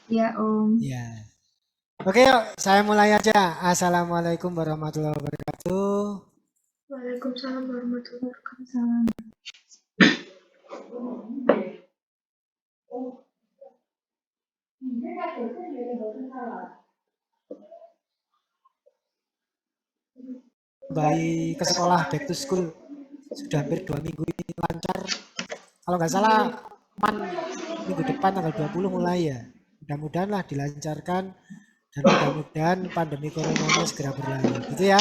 Ya, Om. Ya. Oke, yuk, saya mulai aja. Assalamualaikum warahmatullahi wabarakatuh. Waalaikumsalam warahmatullahi wabarakatuh. Kembali ke sekolah, back to school. Sudah hampir 2 minggu ini lancar. Kalau nggak salah, man, minggu depan tanggal 20 mulai ya. Mudah-mudahan lah dilancarkan dan mudah-mudahan pandemi coronanya segera berlalu. Gitu ya.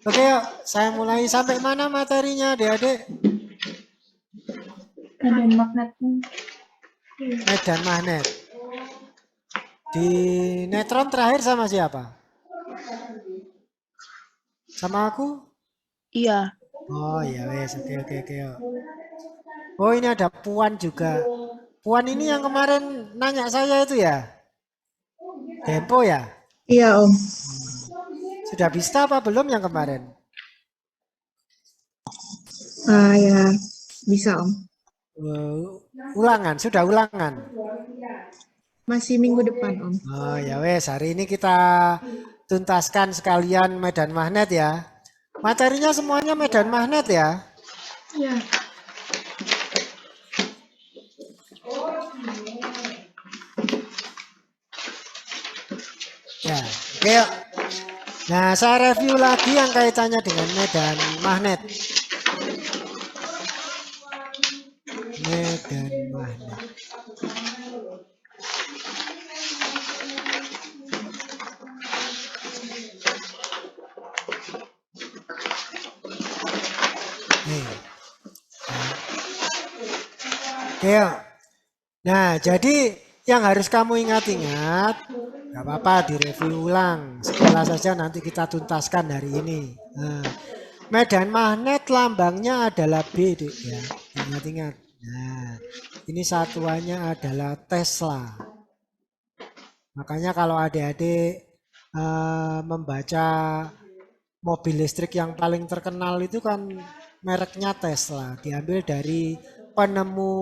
Oke, yuk, saya mulai. Sampai mana materinya, adik-adik? Medan magnetnya. Medan magnet. Di netron terakhir sama siapa? Sama aku? Iya. Oh ya wes, oke oke oke. Yuk. Oh ini ada Puan juga. Puan ini yang kemarin nanya saya itu ya? Dempo ya? Iya, Om. Sudah bisa apa belum yang kemarin? Ya, bisa, Om. Ulangan, sudah ulangan. Masih minggu depan, Om. Oh ya wes, hari ini kita tuntaskan sekalian medan magnet ya. Materinya semuanya medan magnet ya. Ya, Ya, oke yuk. Nah, saya review lagi yang kaitannya dengan medan magnet. Medan magnet. Nih. Oke yuk. Nah, jadi yang harus kamu ingat-ingat, nggak apa-apa direview ulang. Sekolah saja nanti kita tuntaskan hari ini. Nah, medan magnet lambangnya adalah B, Dik, ya. Ingat-ingat. Nah, ini satuannya adalah Tesla. Makanya kalau adik-adik membaca mobil listrik yang paling terkenal itu kan mereknya Tesla, diambil dari penemu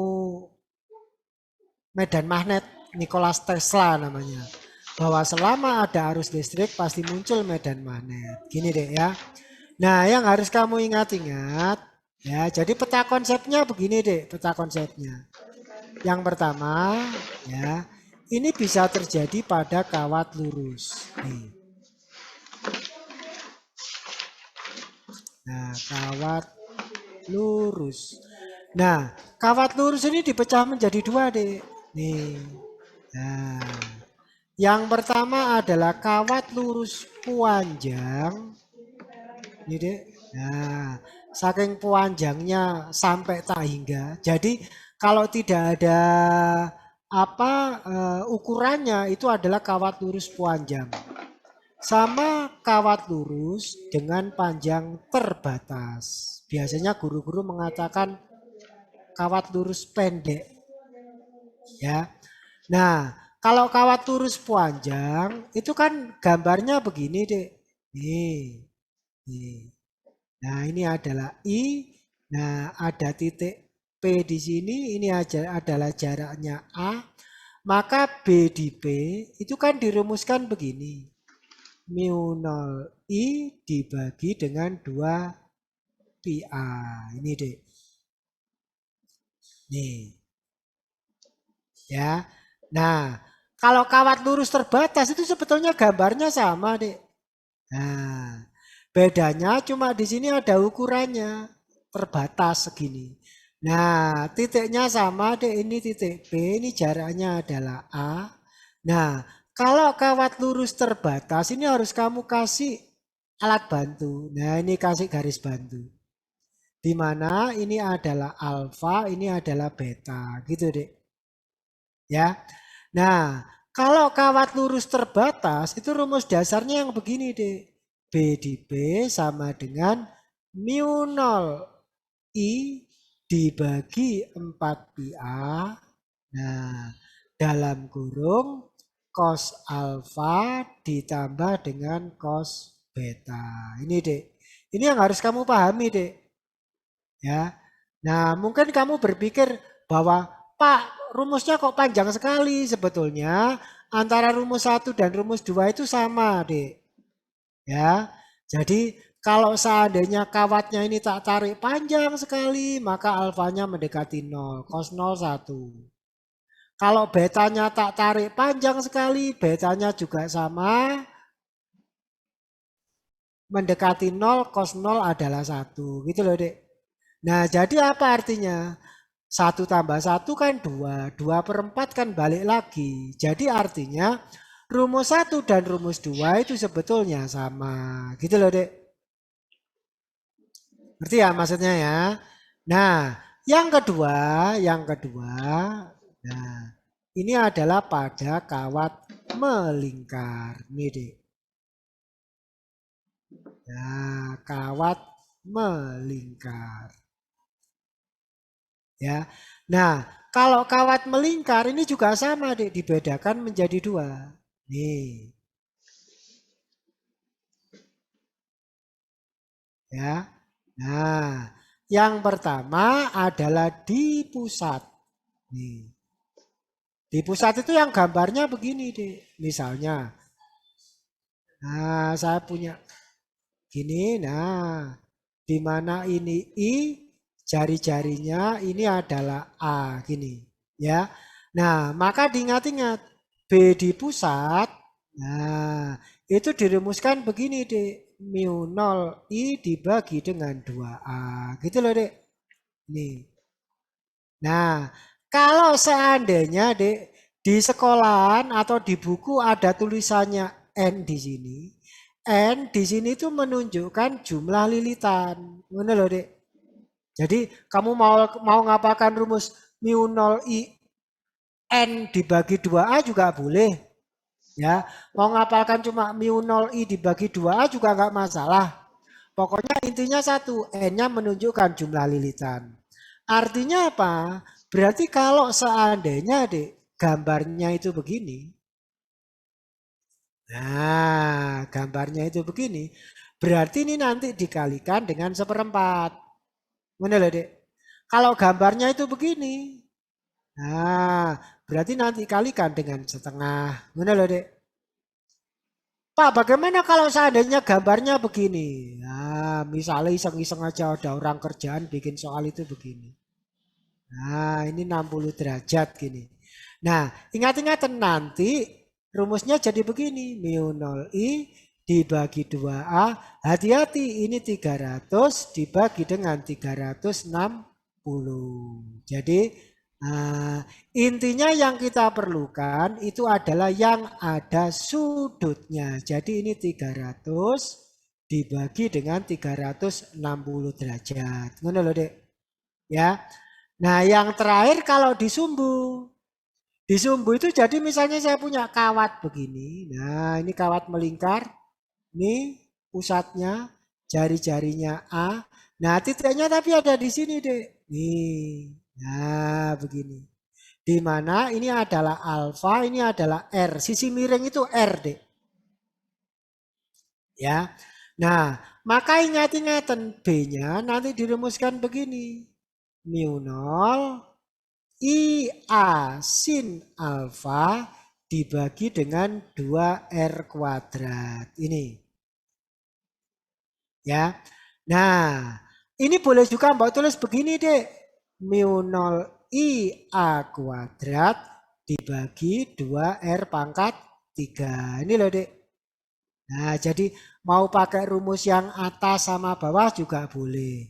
medan magnet Nikola Tesla namanya. Bahwa selama ada arus listrik pasti muncul medan magnet. Gini deh ya. Nah, yang harus kamu ingat-ingat ya, jadi peta konsepnya begini deh, peta konsepnya. Yang pertama ya, ini bisa terjadi pada kawat lurus. Nih. Nah, kawat lurus. Nah, kawat lurus ini dipecah menjadi dua deh. Nih. Nah, yang pertama adalah kawat lurus panjang. Ini deh. Nah, saking panjangnya sampai tak hingga. Jadi kalau tidak ada ukurannya itu adalah kawat lurus panjang. Sama kawat lurus dengan panjang terbatas. Biasanya guru-guru mengatakan kawat lurus pendek. Ya. Nah, kalau kawat lurus panjang itu kan gambarnya begini deh. Nih, nih. Nah, ini adalah I. Nah, ada titik P di sini. Ini aja adalah jaraknya A. Maka B di P itu kan dirumuskan begini. Mu 0 I dibagi dengan 2 pi A. Ini deh. Nih. Ya. Nah, kalau kawat lurus terbatas itu sebetulnya gambarnya sama, Dek. Nah, bedanya cuma di sini ada ukurannya, terbatas segini. Nah, titiknya sama, Dek. Ini titik B, ini jaraknya adalah A. Nah, kalau kawat lurus terbatas ini harus kamu kasih alat bantu. Nah, ini kasih garis bantu. Di mana ini adalah alfa, ini adalah beta, gitu, Dek. Ya. Nah, kalau kawat lurus terbatas itu rumus dasarnya yang begini deh. B di B sama dengan mu 0 I dibagi 4 pi A. Nah, dalam kurung cos alfa ditambah dengan cos beta. Ini deh. Ini yang harus kamu pahami deh. Ya. Nah, mungkin kamu berpikir bahwa Pak, rumusnya kok panjang sekali? Sebetulnya antara rumus 1 dan rumus 2 itu sama, Dek. Ya. Jadi kalau seandainya kawatnya ini tak tarik panjang sekali, maka alfanya mendekati 0, cos 0 1. Kalau betanya tak tarik panjang sekali, betanya juga sama, mendekati 0, cos 0 adalah 1. Gitu loh, Dek. Nah, jadi apa artinya? 1 tambah 1 kan 2. 2/4 kan balik lagi. Jadi artinya rumus 1 dan rumus 2 itu sebetulnya sama. Gitu loh, Dek. Ngerti ya maksudnya ya? Nah, yang kedua, nah, ini adalah pada kawat melingkar. Nih, Dek. Nah, kawat melingkar. Ya. Nah, kalau kawat melingkar ini juga sama, Dek, dibedakan menjadi 2. Nih. Ya. Nah, yang pertama adalah di pusat. Nih. Di pusat itu yang gambarnya begini, Dek. Misalnya. Nah, saya punya gini, nah, di mana ini I, jari-jarinya ini adalah A, gini, ya. Nah, maka diingat-ingat B di pusat, nah, itu dirumuskan begini, Dek. Mu 0 I dibagi dengan 2A, gitu loh, Dek. Nih. Nah, kalau seandainya, Dek, di sekolahan atau di buku ada tulisannya N di sini. N di sini itu menunjukkan jumlah lilitan. Mana loh, Dek? Jadi kamu mau ngapakan rumus mu 0 I N dibagi 2A juga boleh. Ya, mau ngapalkan cuma mu 0 I dibagi 2A juga nggak masalah. Pokoknya intinya satu, N-nya menunjukkan jumlah lilitan. Artinya apa? Berarti kalau seandainya, Dek, gambarnya itu begini. Nah, gambarnya itu begini. Berarti ini nanti dikalikan dengan 1/4. Mana loh, Dek? Kalau gambarnya itu begini. Nah, berarti nanti kalikan dengan 1/2. Mana loh, Dek? Pak, bagaimana kalau seandainya gambarnya begini? Nah, misalnya iseng-iseng aja ada orang kerjaan bikin soal itu begini. Nah, ini 60 derajat gini. Nah, ingat-ingat nanti rumusnya jadi begini. Mu 0 I dibagi 2A. Hati-hati, ini 300 dibagi dengan 360. Jadi, intinya yang kita perlukan itu adalah yang ada sudutnya. Jadi ini 300 dibagi dengan 360 derajat. Ngono lho, Dek. Ya. Nah, yang terakhir kalau disumbu. Disumbu itu jadi misalnya saya punya kawat begini. Nah, ini kawat melingkar. Ini pusatnya, jari-jarinya A. Nah, titiknya tapi ada di sini, Dek. Nih. Nah, begini. Di mana ini adalah alfa, ini adalah R. Sisi miring itu R, Dek. Ya. Nah, maka ingat-ingatan B-nya nanti dirumuskan begini. Mu 0 IA sin alfa dibagi dengan 2R kuadrat. Ini. Ya. Nah, ini boleh juga Mbak tulis begini, Dek. Mu 0 IA kuadrat dibagi 2R pangkat 3. Ini loh, Dek. Nah, jadi mau pakai rumus yang atas sama bawah juga boleh.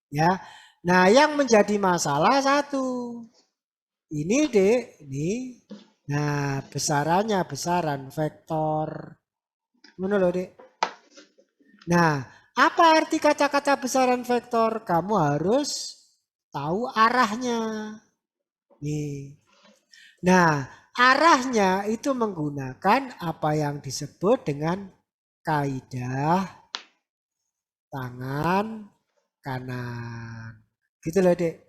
Ya. Nah, yang menjadi masalah satu. Ini, Dek, ini. Nah, besarannya besaran vektor. Mana loh, Dek? Nah, apa arti kata-kata besaran vektor? Kamu harus tahu arahnya. Nih. Nah, arahnya itu menggunakan apa yang disebut dengan kaidah tangan kanan. Gitu loh, Dek.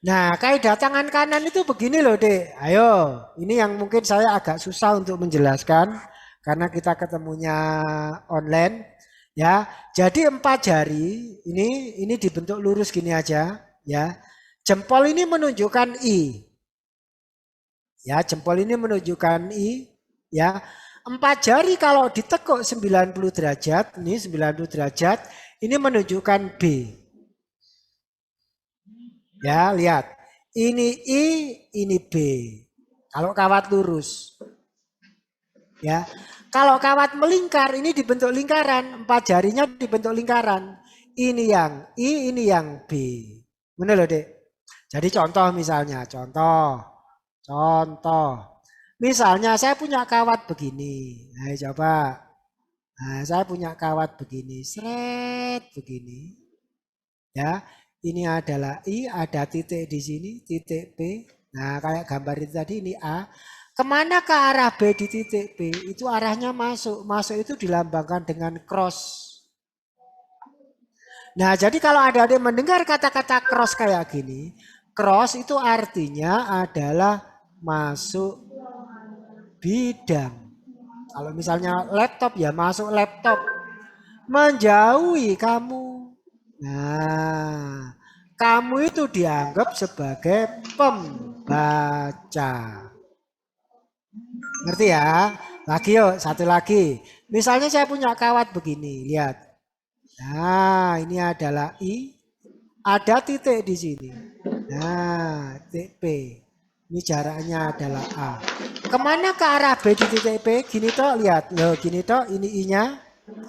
Nah, kaidah tangan kanan itu begini loh, Dek. Ayo, ini yang mungkin saya agak susah untuk menjelaskan karena kita ketemunya online. Ya, jadi 4 jari ini dibentuk lurus gini aja, ya. Jempol ini menunjukkan I. Ya, jempol ini menunjukkan I. Ya, 4 jari kalau ditekuk 90 derajat, ini 90 derajat, ini menunjukkan B. Ya, lihat. Ini I, ini B. Kalau kawat lurus. Ya. Kalau kawat melingkar ini dibentuk lingkaran, 4 jarinya dibentuk lingkaran. Ini yang I, ini yang B. Benar loh, Dek? Jadi contoh misalnya, contoh. Misalnya saya punya kawat begini. Nah, coba. Nah, saya punya kawat begini, seret begini. Ya, ini adalah I, ada titik di sini, titik P. Nah, kayak gambar itu tadi ini A. Kemana ke arah B di titik P? Itu arahnya masuk. Masuk itu dilambangkan dengan cross. Nah, jadi kalau adik-adik mendengar kata-kata cross kayak gini, cross itu artinya adalah masuk bidang. Kalau misalnya laptop ya masuk laptop. Menjauhi kamu. Nah, kamu itu dianggap sebagai pembaca. Ngerti ya? Lagi yuk, satu lagi. Misalnya saya punya kawat begini, lihat. Nah, ini adalah I. Ada titik di sini. Nah, titik P. Ini jaraknya adalah A. Kemana ke arah B di titik P? Gini toh, lihat. Loh, gini toh, ini I-nya.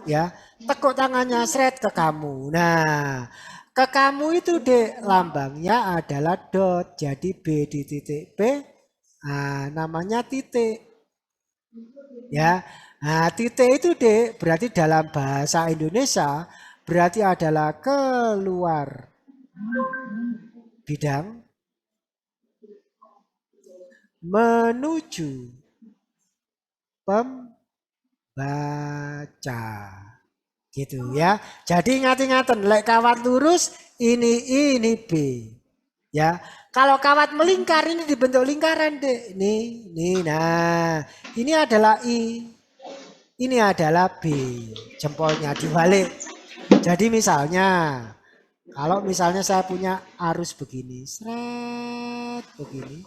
Ya, tekuk tangannya seret ke kamu. Nah, ke kamu itu Dek, lambangnya adalah dot. Jadi B di titik P, nah, namanya titik. Ya, nah titik itu Dek, berarti dalam bahasa Indonesia berarti adalah keluar bidang menuju pembaca. Gitu ya. Jadi ingat-ingatan, lek kawat lurus ini B. Ya. Kalau kawat melingkar ini dibentuk lingkaran, Dek. Nih. Nah, ini adalah I. Ini adalah B. Jempolnya dibalik. Jadi misalnya kalau misalnya saya punya arus begini, seret begini.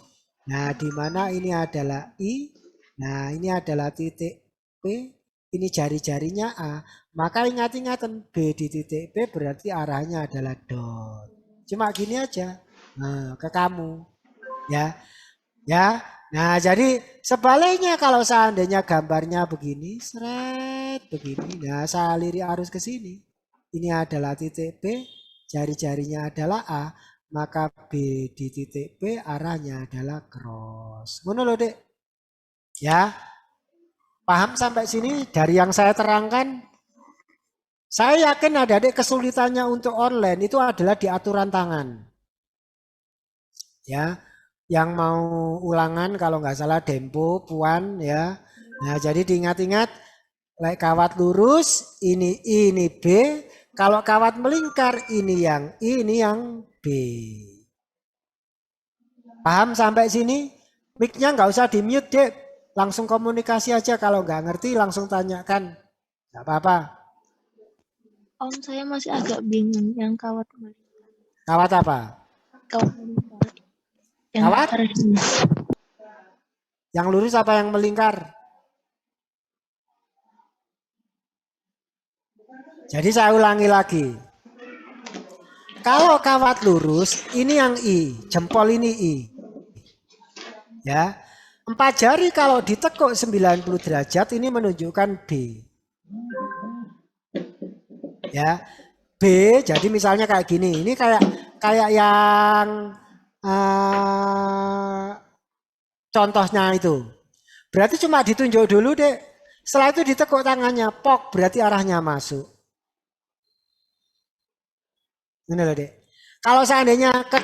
Nah, di mana ini adalah I, nah ini adalah titik P, ini jari-jarinya A. Maka ingat-ingatan B di titik P berarti arahnya adalah dot. Cuma gini aja, nah, ke kamu, ya. Nah, jadi sebaliknya kalau seandainya gambarnya begini, seret begini. Nah, saya lirik arus ke sini. Ini adalah titik P, jari-jarinya adalah A, maka B di titik P arahnya adalah cross. Ngono lho, Dek. Ya. Paham sampai sini dari yang saya terangkan? Saya yakin adik-adik kesulitannya untuk online itu adalah di aturan tangan. Ya. Yang mau ulangan kalau nggak salah Dempo, Puan ya. Nah, jadi diingat-ingat kawat lurus ini B, kalau kawat melingkar ini yang I, ini yang B. Paham sampai sini? Mic-nya nggak usah di-mute, Dek. Langsung komunikasi aja, kalau nggak ngerti langsung tanyakan. Nggak apa-apa. Om, saya masih agak bingung yang kawat melingkar. Kawat apa? Kawat melingkar. Yang Kawat? ini. Yang lurus apa yang melingkar? Jadi saya ulangi lagi. Kalau kawat lurus, ini yang I, jempol ini I. Ya. 4 jari kalau ditekuk 90 derajat ini menunjukkan B. Ya. B, jadi misalnya kayak gini. Ini kayak yang contohnya itu. Berarti cuma ditunjuk dulu, Dek. Setelah itu ditekuk tangannya, pok, berarti arahnya masuk. Ini loh, Dek. Kalau seandainya ke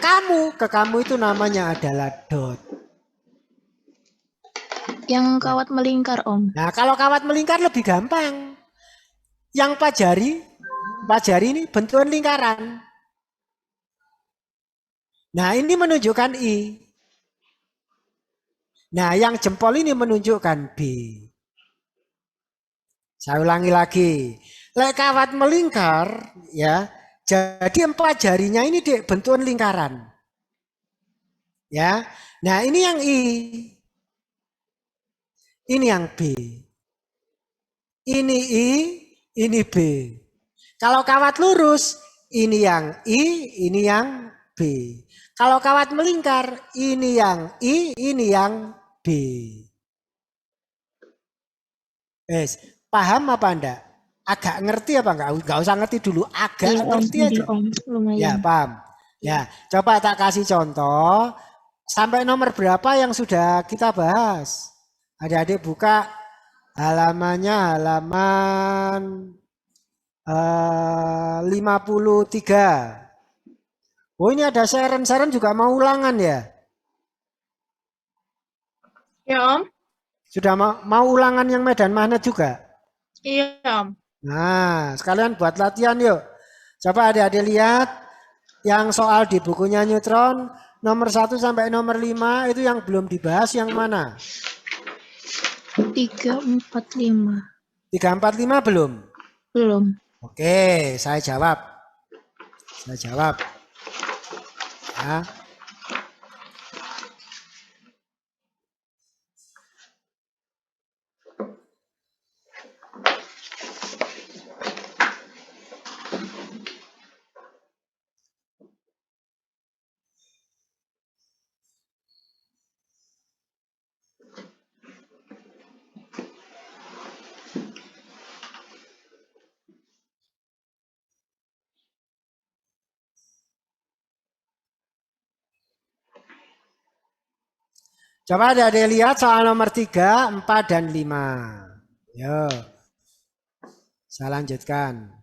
kamu itu namanya adalah dot. Yang kawat melingkar, Om. Nah, kalau kawat melingkar lebih gampang. Yang 4 jari ini bentukan lingkaran. Nah, ini menunjukkan I. Nah, yang jempol ini menunjukkan B. Saya ulangi lagi. Lek kawat melingkar, ya. Jadi 4 jarinya ini bentukan lingkaran. Ya. Nah, ini yang I. ini yang B. Ini I, ini B. Kalau kawat lurus, ini yang I, ini yang B. Kalau kawat melingkar, ini yang I, ini yang B. Paham apa enggak? Agak ngerti apa enggak? Enggak usah ngerti dulu, agak Iya, Om. ngerti Iya, aja. Om. Ya, Lumayan. paham. Ya, coba tak kasih contoh. Sampai nomor berapa yang sudah kita bahas? Adik-adik buka halamannya, halaman 53. Oh, ini ada Sharon juga mau ulangan ya? Ya, Om. Sudah mau ulangan yang medan magnet juga? Iya, Om. Nah, sekalian buat latihan yuk. Coba adik-adik lihat yang soal di bukunya Neutron nomor 1 sampai nomor 5 itu yang belum dibahas yang mana? 3, 4, 5. 3, 4, 5 belum? Belum. Oke, saya jawab. Ya. Coba adik-adik lihat soal nomor 3, 4, dan 5. Yo, saya lanjutkan.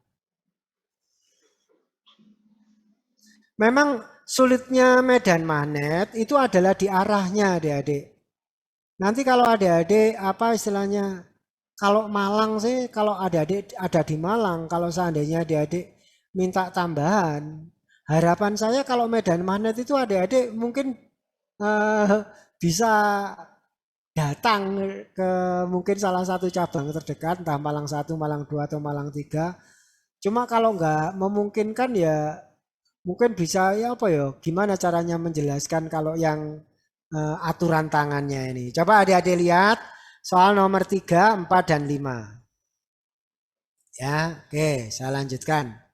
Memang sulitnya medan magnet itu adalah di arahnya adik-adik. Nanti kalau adik-adik apa istilahnya, kalau Malang sih, kalau adik-adik ada di Malang, kalau seandainya adik-adik minta tambahan, harapan saya kalau medan magnet itu adik-adik mungkin bisa datang ke mungkin salah satu cabang terdekat, entah Malang 1, Malang 2, atau Malang 3. Cuma kalau nggak memungkinkan ya mungkin bisa ya apa ya, gimana caranya menjelaskan kalau yang aturan tangannya ini. Coba adik-adik lihat soal nomor 3, 4, dan 5. Ya, oke, saya lanjutkan.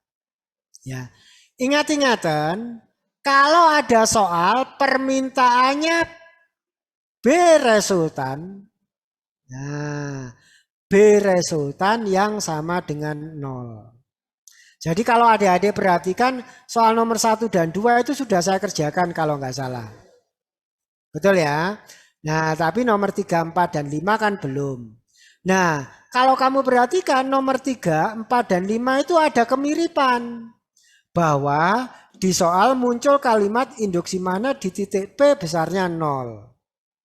Ya. Ingat-ingatan kalau ada soal permintaannya B resultan. Nah, B resultan yang sama dengan 0. Jadi kalau adik-adik perhatikan soal nomor 1 dan 2 itu sudah saya kerjakan kalau nggak salah. Betul ya? Nah, tapi nomor 3, 4, dan 5 kan belum. Nah, kalau kamu perhatikan nomor 3, 4, dan 5 itu ada kemiripan. Bahwa di soal muncul kalimat induksi magnet di titik P besarnya 0.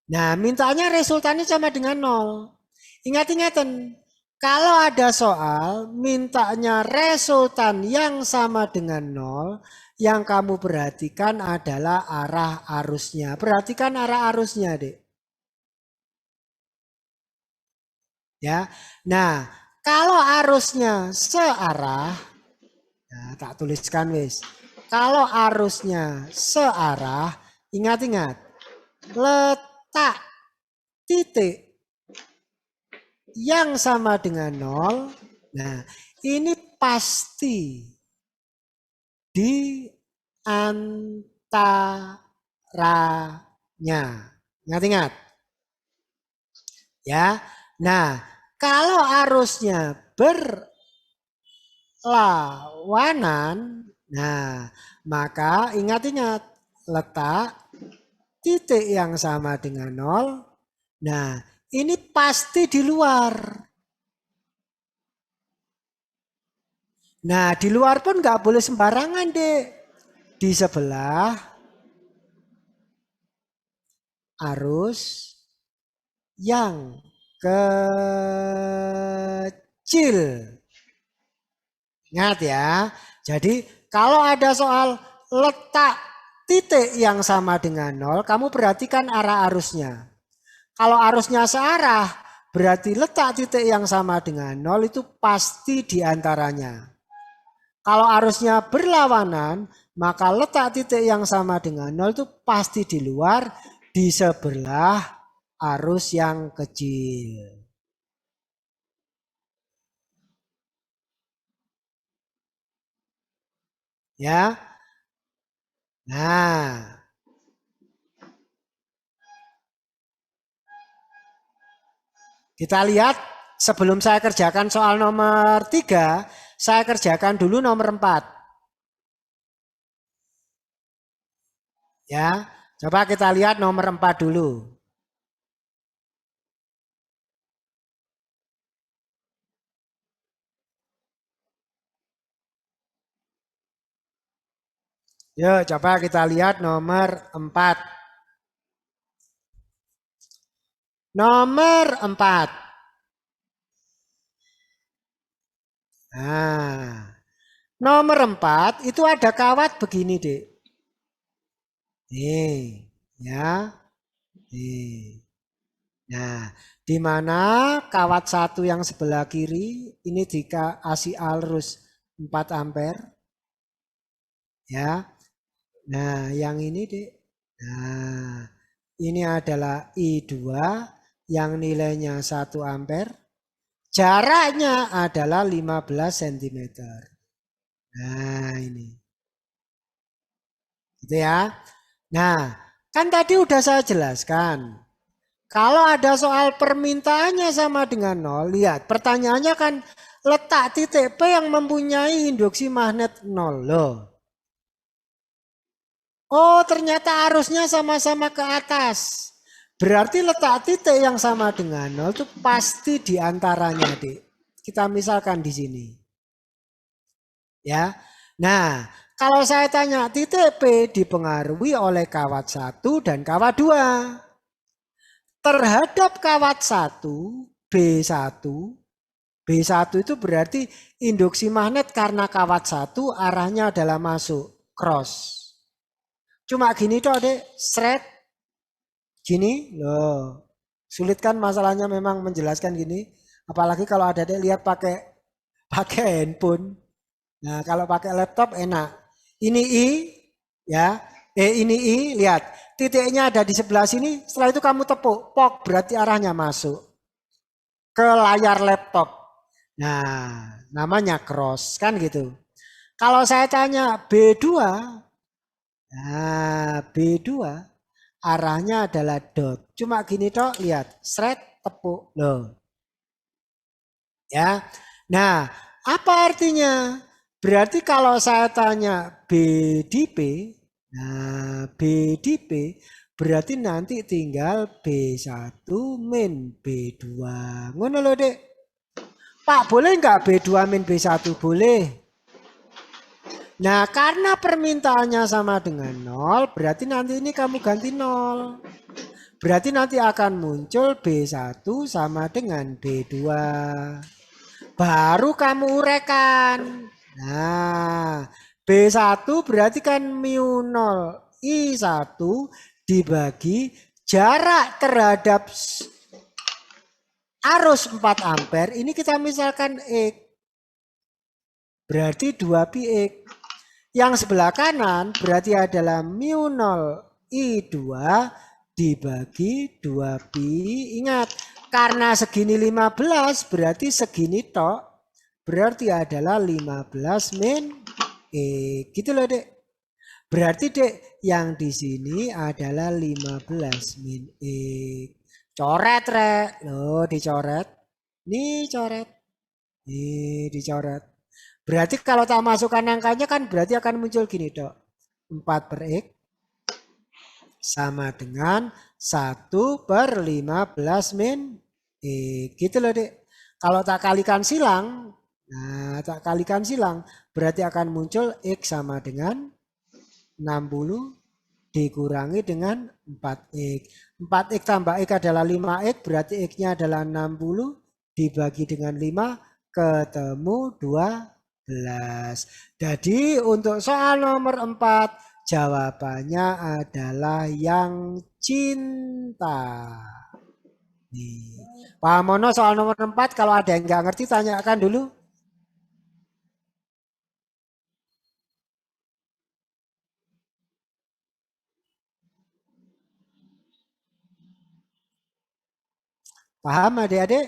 Nah, mintanya resultannya sama dengan 0. Ingat-ingatan, kalau ada soal mintanya resultan yang sama dengan 0, yang kamu perhatikan adalah arah arusnya. Perhatikan arah arusnya, Dek. Ya. Nah, kalau arusnya searah, nah, tak tuliskan wis. Kalau arusnya searah, ingat-ingat, letak titik yang sama dengan 0. Nah, ini pasti di antaranya. Ingat-ingat. Ya. Nah, kalau arusnya berlawanan, nah, maka ingat-ingat letak titik yang sama dengan 0. Nah, ini pasti di luar. Nah, di luar pun nggak boleh sembarangan, Dek. Di sebelah arus yang kecil. Ingat ya. Jadi kalau ada soal letak titik yang sama dengan 0, kamu perhatikan arah arusnya. Kalau arusnya searah, berarti letak titik yang sama dengan 0 itu pasti di antaranya. Kalau arusnya berlawanan, maka letak titik yang sama dengan 0 itu pasti di luar, di sebelah arus yang kecil. Ya. Nah, kita lihat sebelum saya kerjakan soal nomor 3, saya kerjakan dulu nomor 4. Ya, coba kita lihat nomor 4 dulu. Yuk, coba kita lihat nomor 4. Nomor 4. Nah, nomor 4 itu ada kawat begini, Dek. Nih, ya. Nih. Nah, di mana kawat 1 yang sebelah kiri ini dikasih arus 4 ampere. Ya. Nah, yang ini, Dek. Nah, ini adalah I2 yang nilainya 1 ampere. Jaraknya adalah 15 cm. Nah, ini. Gitu ya. Nah, kan tadi udah saya jelaskan. Kalau ada soal permintaannya sama dengan 0, lihat pertanyaannya kan letak titik P yang mempunyai induksi magnet 0 loh. Oh, ternyata arusnya sama-sama ke atas. Berarti letak titik yang sama dengan 0 itu pasti di antaranya, Dik. Kita misalkan di sini. Ya. Nah, kalau saya tanya titik P dipengaruhi oleh kawat 1 dan kawat 2. Terhadap kawat 1, B1, B1 itu berarti induksi magnet karena kawat 1 arahnya adalah masuk, cross. Cuma gini toh, Dek, seret, gini, loh. Sulit kan masalahnya memang menjelaskan gini. Apalagi kalau ada Dek lihat pakai handphone. Nah, kalau pakai laptop enak. Ini I, ya. Ini I, lihat. Titiknya ada di sebelah sini. Setelah itu kamu tepuk, pok, berarti arahnya masuk ke layar laptop. Nah, namanya cross, kan gitu. Kalau saya tanya B2, nah B2 arahnya adalah dot. Cuma gini toh, lihat, seret, tepuk, loh. Ya. Nah, apa artinya? Berarti kalau saya tanya B di P, nah B di P berarti nanti tinggal B1 min B2. Ngono loh, Dek. Pak, boleh nggak B2 min B1? Boleh. Nah, karena permintaannya sama dengan 0, berarti nanti ini kamu ganti 0. Berarti nanti akan muncul B1 sama dengan B2. Baru kamu uraikan. Nah, B1 berarti kan mu 0 I1 dibagi jarak terhadap arus 4 ampere. Ini kita misalkan X. Berarti 2 pi X. Yang sebelah kanan berarti adalah mu 0 I2 dibagi 2 pi. Ingat, karena segini 15 berarti segini tok. Berarti adalah 15 min X. Gitu loh, Dek. Berarti, Dek, yang di sini adalah 15 min X. Coret, Rek. Loh, dicoret. Nih coret. Nih dicoret. Berarti kalau tak masukkan angkanya kan berarti akan muncul gini, Dok. 4 per X sama dengan 1 per 15 min X. Gitu loh, Dek. Kalau tak kalikan silang, nah tak kalikan silang berarti akan muncul X sama dengan 60 dikurangi dengan 4X. 4X tambah X adalah 5X, berarti X-nya adalah 60 dibagi dengan 5 ketemu 12. Jadi untuk soal nomor 4 jawabannya adalah yang cinta. Nih. Pak Mono soal nomor 4 kalau ada yang nggak ngerti tanyakan dulu. Paham adik-adik?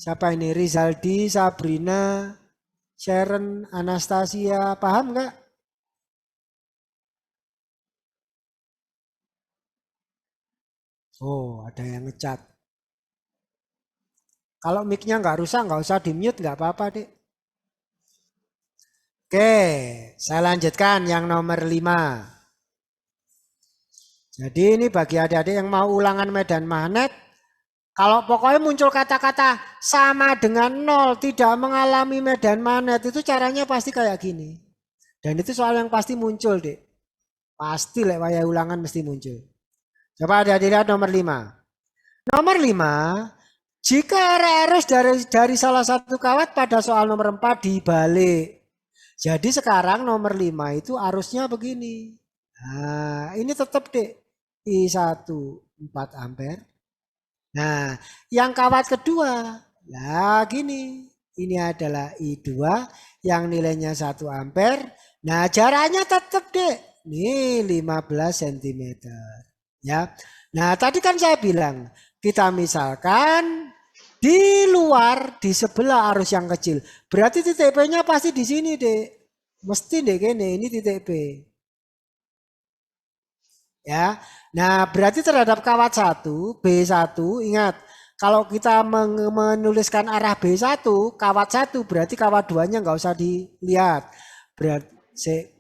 Siapa ini? Rizaldi, Sabrina, Sharon, Anastasia, paham nggak? Oh, ada yang ngecat. Kalau mic-nya nggak rusak, nggak usah di-mute, nggak apa-apa, Dik. Oke, saya lanjutkan yang nomor 5. Jadi ini bagi adik-adik yang mau ulangan medan magnet, kalau pokoknya muncul kata-kata sama dengan 0, tidak mengalami medan magnet, itu caranya pasti kayak gini. Dan itu soal yang pasti muncul, Dik. Pasti lewat ulangan mesti muncul. Coba adik-adik lihat nomor 5. Nomor 5, jika arah arus dari salah satu kawat pada soal nomor 4 dibalik. Jadi sekarang nomor 5 itu arusnya begini. Nah, ini tetap Dik. I1 4 ampere. Nah, yang kawat kedua, nah gini. Ini adalah I2 yang nilainya 1 ampere. Nah, jaraknya tetap Dik. Ini 15 cm. Ya. Nah, tadi kan saya bilang, kita misalkan di luar, di sebelah arus yang kecil. Berarti titik P-nya pasti di sini, Dek. Mesti Dek ini titik P. Ya. Nah, berarti terhadap kawat 1, B1, ingat, kalau kita menuliskan arah B1, kawat 1 berarti kawat 2-nya nggak usah dilihat. Berarti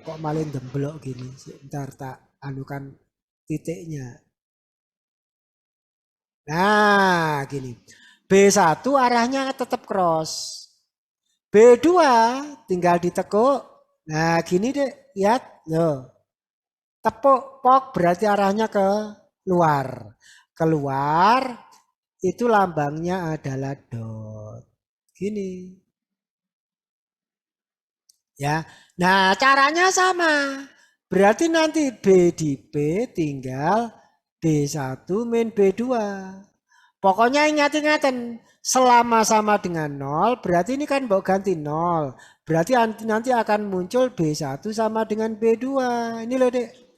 kok malah demblok gini. Ntar tak anukan titiknya. Nah, gini. B1 arahnya tetap cross. B2 tinggal ditekuk. Nah, gini deh, lihat. Loh. Tepuk pok berarti arahnya ke luar. Keluar itu lambangnya adalah dot. Gini. Ya. Nah, caranya sama. Berarti nanti B di P tinggal B1 min B2. Pokoknya ingat-ingatan, selama sama dengan 0, berarti ini kan mau ganti 0. Berarti nanti akan muncul B1 sama dengan B2. Ini loh Dek.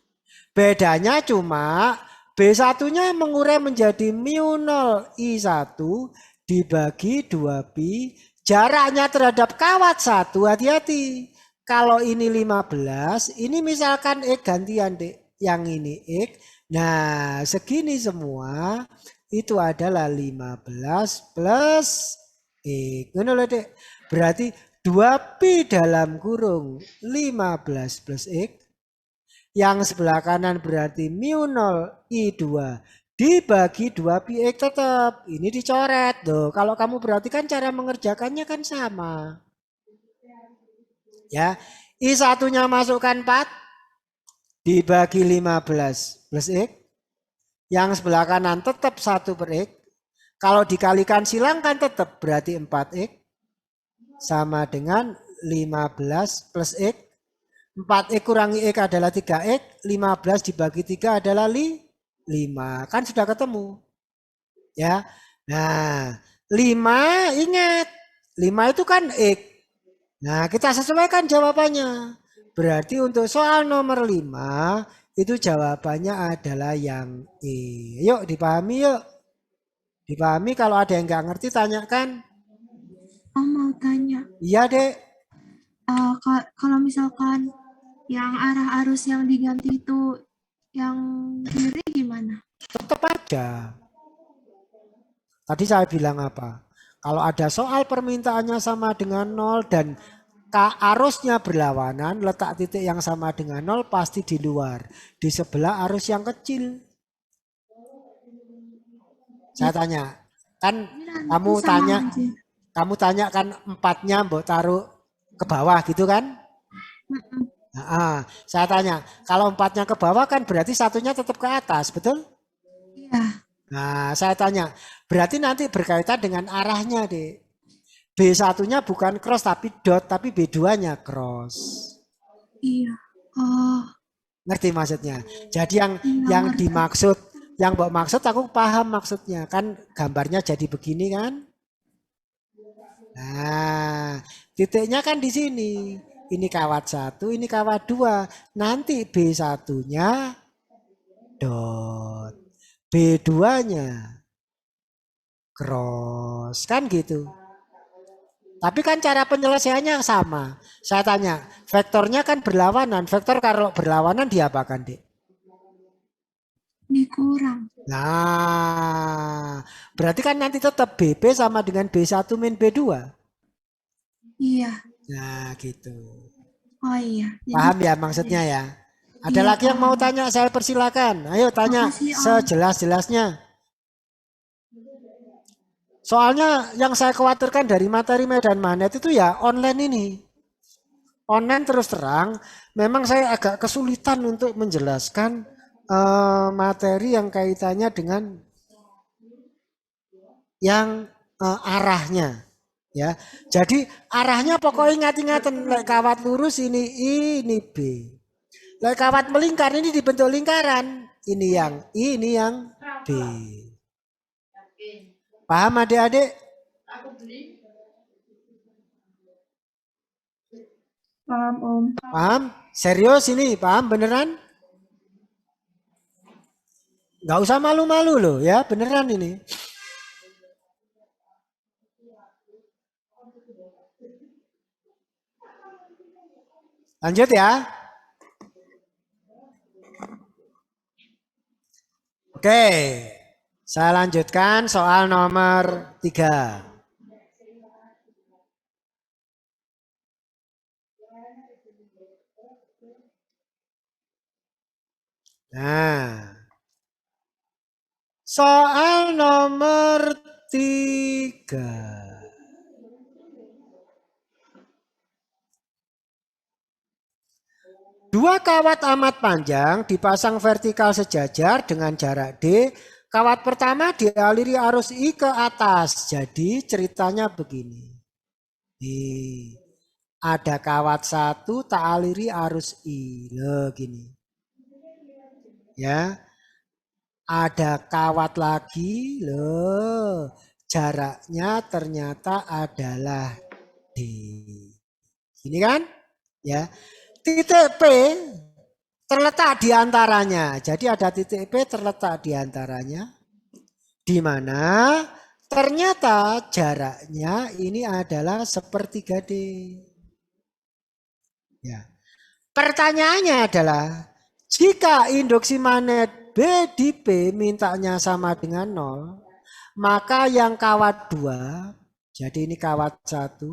Bedanya cuma B1-nya mengurai menjadi mu 0 I1 dibagi 2pi. Jaraknya terhadap kawat 1, hati-hati. Kalau ini 15, ini misalkan X gantian Dek. Yang ini X. Nah, segini semua itu adalah 15 plus X. Dek. Berarti 2pi dalam kurung 15 plus X. Yang sebelah kanan berarti mu 0 I2 dibagi 2pi X tetap. Ini dicoret. Tuh, kalau kamu perhatikan cara mengerjakannya kan sama. Ya, I1-nya masukkan 4 dibagi 15 plus X. Yang sebelah kanan tetap 1 per X. Kalau dikalikan silangkan tetap berarti 4X. Sama dengan 15 plus X. 4X kurangi X adalah 3X. 15 dibagi 3 adalah 5. Kan sudah ketemu. Ya. Nah, 5 ingat. 5 itu kan X. Nah, kita sesuaikan jawabannya. Berarti untuk soal nomor 5 itu jawabannya adalah yang E. Yuk dipahami yuk. Dipahami, kalau ada yang nggak ngerti tanyakan. Om mau tanya. Iya Dek. Kalau misalkan yang arah arus yang diganti itu yang kiri gimana? Tetap aja. Tadi saya bilang apa? Kalau ada soal permintaannya sama dengan 0 dan arusnya berlawanan, letak titik yang sama dengan 0 pasti di luar. Di sebelah arus yang kecil. Saya tanya, kan kamu tanya kan 4-nya mbok taruh ke bawah gitu kan? Nah, saya tanya, kalau 4-nya ke bawah kan berarti 1-nya tetap ke atas, betul? Iya. Nah, saya tanya, berarti nanti berkaitan dengan arahnya deh. B1-nya bukan cross tapi dot, tapi B2-nya cross. Iya. Oh. Ngerti maksudnya? Jadi yang dimaksud, yang mbok maksud aku paham maksudnya. Kan gambarnya jadi begini kan? Nah, titiknya kan di sini. Ini kawat 1, ini kawat 2. Nanti B1-nya dot. B2-nya cross. Kan gitu. Tapi kan cara penyelesaiannya sama. Saya tanya, vektornya kan berlawanan. Vektor kalau berlawanan diapakan, Dik? Dikurang. Nah, berarti kan nanti tetap BB sama dengan B1 min B2. Iya. Nah, gitu. Oh iya. Jadi Paham ya maksudnya ya? Ada Iya, lagi yang mau tanya, saya persilakan. Ayo tanya makasih, Om. sejelas-jelasnya. Soalnya yang saya khawatirkan dari materi medan magnet itu ya online ini. Online terus terang, memang saya agak kesulitan untuk menjelaskan materi yang kaitannya dengan yang arahnya. Ya, jadi arahnya pokoknya ingat-ingatan, lek kawat lurus ini I, ini B. Lek kawat melingkar ini dibentuk lingkaran, ini yang I, ini yang B. Paham adik-adik? Paham, Om. Paham? Serius ini, paham beneran? Nggak usah malu-malu loh ya, beneran ini. Lanjut ya. Oke, saya lanjutkan soal nomor 3. Nah, soal nomor 3. Dua kawat amat panjang dipasang vertikal sejajar dengan jarak D. Kawat pertama dialiri arus I ke atas. Jadi ceritanya begini. Nih, ada kawat satu tak aliri arus I. Loh gini. Ya. Ada kawat lagi. Loh. Jaraknya ternyata adalah D. Gini kan? Ya. Titik P terletak di antaranya. Jadi ada titik P terletak di antaranya. Di mana ternyata jaraknya ini adalah sepertiga D. Ya. Pertanyaannya adalah, jika induksi magnet B di P mintanya sama dengan 0, maka yang kawat 2, jadi ini kawat 1,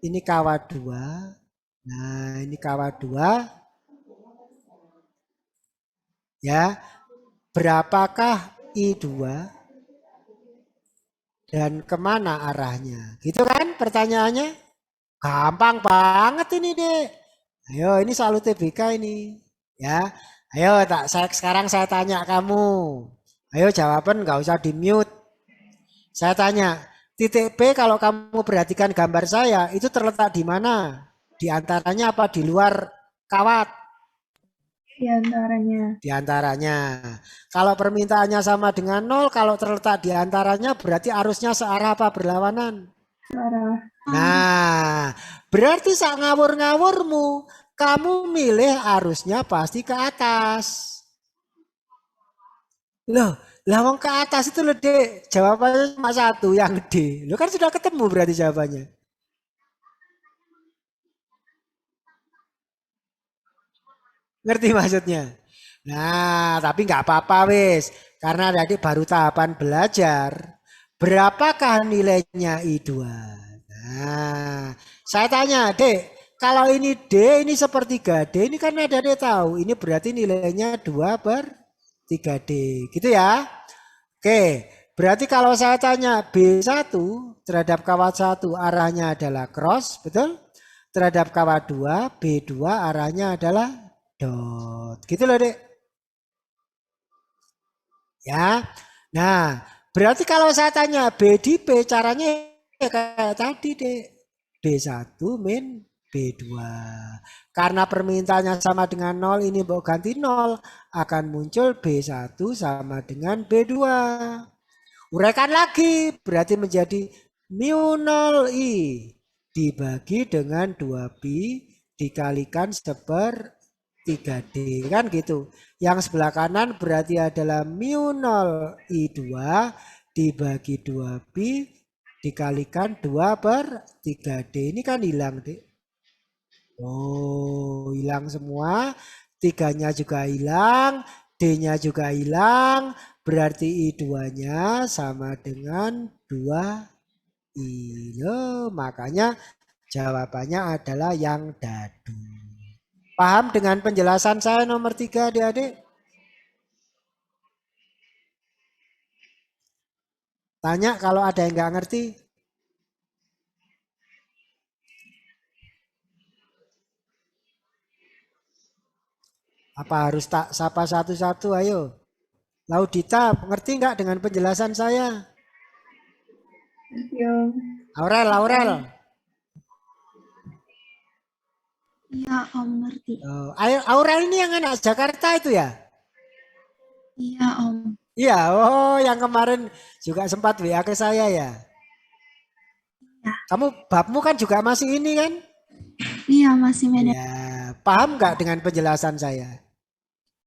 ini kawat 2, nah ini kawat 2, ya, berapakah I2 dan kemana arahnya? Gitu kan pertanyaannya? Gampang banget ini deh. Ayo ini soal UTBK ini. Ya, ayo sekarang saya tanya kamu. Ayo jawaban nggak usah di mute. Saya tanya, titik P kalau kamu perhatikan gambar saya itu terletak di mana? Di antaranya apa di luar kawat? Di antaranya. Di antaranya. Kalau permintaannya sama dengan 0, kalau terletak di antaranya berarti arusnya searah apa berlawanan? Arah. Nah, berarti sak ngawur-ngawurmu, kamu milih arusnya pasti ke atas. Loh, lawang ke atas itu loh, Dek. Jawabannya cuma satu, yang D. Lo kan sudah ketemu berarti jawabannya. Ngerti maksudnya? Nah, tapi nggak apa-apa wis. Karena tadi baru tahapan belajar. Berapakah nilainya I2? Nah, saya tanya, Dek. Kalau ini D, ini sepertiga D. Ini kan ada D tahu. Ini berarti nilainya 2/3D. Gitu ya. Oke, berarti kalau saya tanya B1 terhadap kawat 1 arahnya adalah cross, betul? Terhadap kawat 2, B2 arahnya adalah dot. Gitu loh, Dek. Ya. Nah, berarti kalau saya tanya B di P caranya ya kayak tadi, Dek. B1 min B2. Karena permintaannya sama dengan 0, ini mau ganti 0, akan muncul B1 sama dengan B2. Uraikan lagi, berarti menjadi mu 0I dibagi dengan 2pi dikalikan 1/3D, kan gitu. Yang sebelah kanan berarti adalah mu 0I2 dibagi 2pi dikalikan 2/3D. Ini kan hilang, Dik. Oh, hilang semua. 3-nya juga hilang, D-nya juga hilang. Berarti I2-nya sama dengan 2I. Loh, makanya jawabannya adalah yang dadu. Paham dengan penjelasan saya nomor 3, adik-adik? Tanya kalau ada yang nggak ngerti. Apa harus tak sapa satu-satu? Ayo. Laudita, ngerti nggak dengan penjelasan saya? Ngerti, Om. Aurel. Iya, Om ngerti. Oh, Aurel ini yang anak Jakarta itu ya? Iya, Om. Iya, oh yang kemarin juga sempat WA ke saya ya. Iya. Kamu babmu kan juga masih ini kan? Iya, masih Medan. Ya, paham nggak dengan penjelasan saya?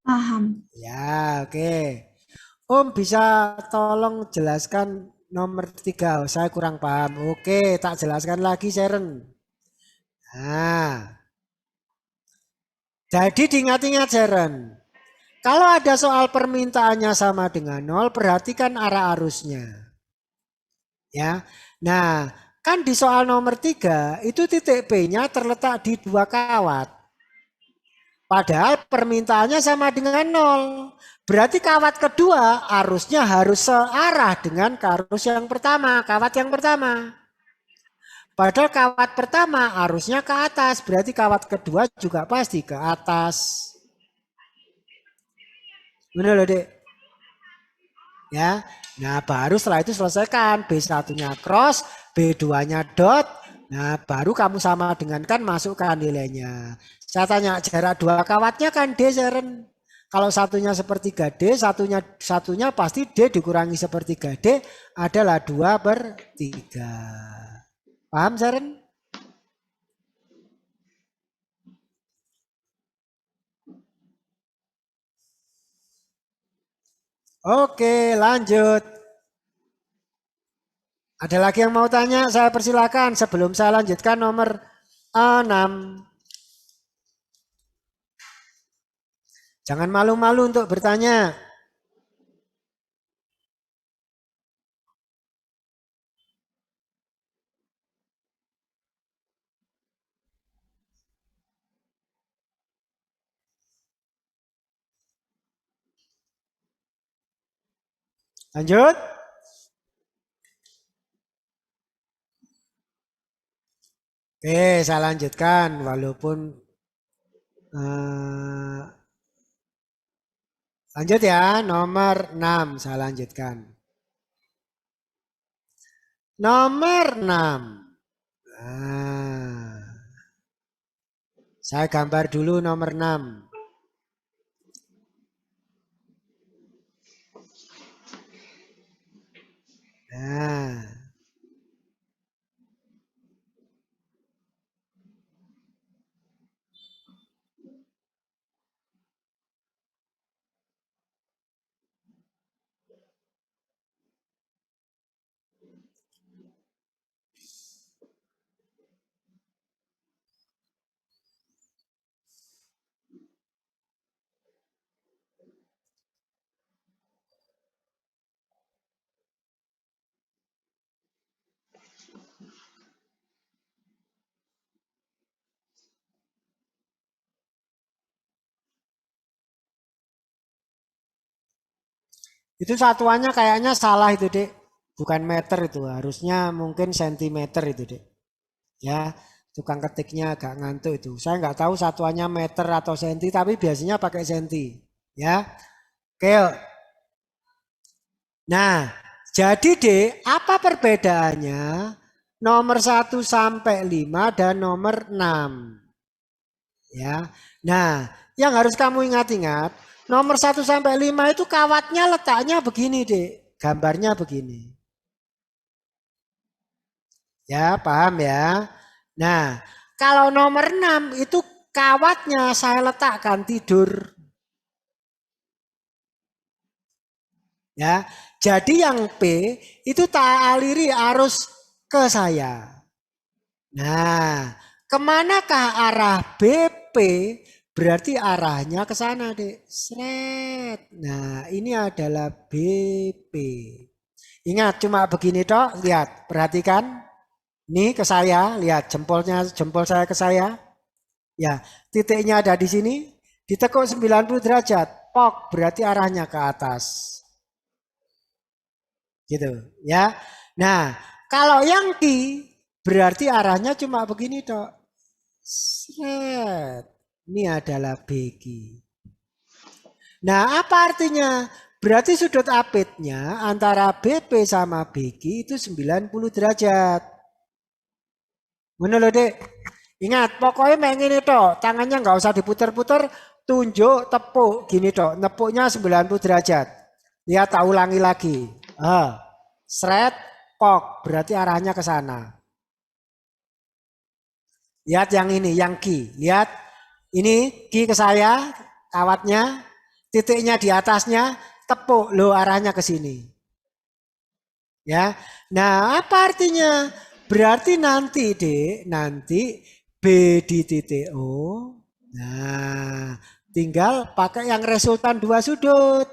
Paham. Ya, oke. Om bisa tolong jelaskan nomor 3. Saya kurang paham. Oke, tak jelaskan lagi, Sharon. Nah, jadi diingat-ingat, Sharon. Kalau ada soal permintaannya sama dengan 0, perhatikan arah arusnya. Ya. Nah, kan di soal nomor 3 itu titik P-nya terletak di 2 kawat. Padahal permintaannya sama dengan 0. Berarti kawat kedua arusnya harus searah dengan arus yang pertama, kawat yang pertama. Padahal kawat pertama arusnya ke atas, berarti kawat kedua juga pasti ke atas. Benar loh, Dek? Ya. Nah, baru setelah itu selesaikan. B1-nya cross, B2-nya dot. Nah, baru kamu sama dengan kan masukkan nilainya. Saya tanya jarak 2 kawatnya kan D, Sharon. Kalau satunya sepertiga D, satunya pasti D dikurangi sepertiga D adalah 2/3. Paham, Sharon? Oke, lanjut. Ada lagi yang mau tanya? Saya persilakan sebelum saya lanjutkan nomor 6. Jangan malu-malu untuk bertanya. Lanjut. Oke, saya lanjutkan walaupun lanjut ya, nomor 6 saya lanjutkan. Nomor 6. Nah, saya gambar dulu nomor 6. Nah, itu satuannya kayaknya salah itu, Dek. Bukan meter itu, harusnya mungkin sentimeter itu, Dek. Ya, tukang ketiknya agak ngantuk itu. Saya nggak tahu satuannya meter atau senti, tapi biasanya pakai senti. Ya, oke. Yuk. Nah, jadi deh, apa perbedaannya nomor 1 sampai 5 dan nomor 6? Ya. Nah, yang harus kamu ingat-ingat, nomor 1 sampai 5 itu kawatnya letaknya begini, Dek. Gambarnya begini. Ya, paham ya? Nah, kalau nomor 6 itu kawatnya saya letakkan tidur. Ya, Jadi yang P itu tak aliri arus ke saya. Nah, kemanakah arah BP? Berarti arahnya ke sana, Dek. Sret. Nah, ini adalah BP. Ingat, cuma begini toh, lihat, perhatikan. Ini ke saya, lihat jempol saya ke saya. Ya, titiknya ada di sini. Ditekuk 90 derajat. Pok, berarti arahnya ke atas. Gitu, ya. Nah, kalau yang Q berarti arahnya cuma begini toh. Sret. Ini adalah BQ. Nah, apa artinya? Berarti sudut apitnya antara BP sama BQ itu 90 derajat. Mana loh, Dek? Ingat, pokoknya main ini toh, tangannya nggak usah diputer-puter, tunjuk, tepuk gini toh, nepuknya 90 derajat. Lihat, tak ulangi lagi. Sret, pok, berarti arahnya ke sana. Lihat yang ini, yang Q. Lihat, ini Q ke saya, kawatnya, titiknya di atasnya, tepuk, lo arahnya ke sini. Ya, nah apa artinya? Berarti nanti Dek, nanti B di titik O. Nah, tinggal pakai yang resultan dua sudut.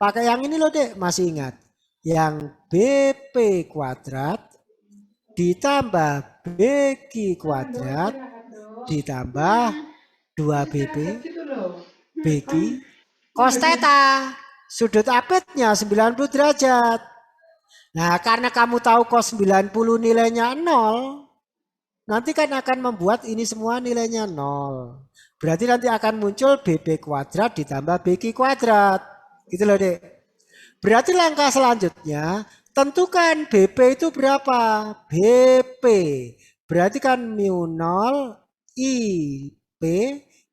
Pakai yang ini loh, Dek, masih ingat? Yang BP kuadrat ditambah BQ kuadrat ditambah 2BP BQ cos theta. Sudut apitnya 90 derajat. Nah, karena kamu tahu cos 90 nilainya 0, nanti kan akan membuat ini semua nilainya 0. Berarti nanti akan muncul BP kuadrat ditambah BQ kuadrat. Gitu loh, Dek. Berarti langkah selanjutnya, tentukan BP itu berapa? BP. Berarti kan mu 0 IP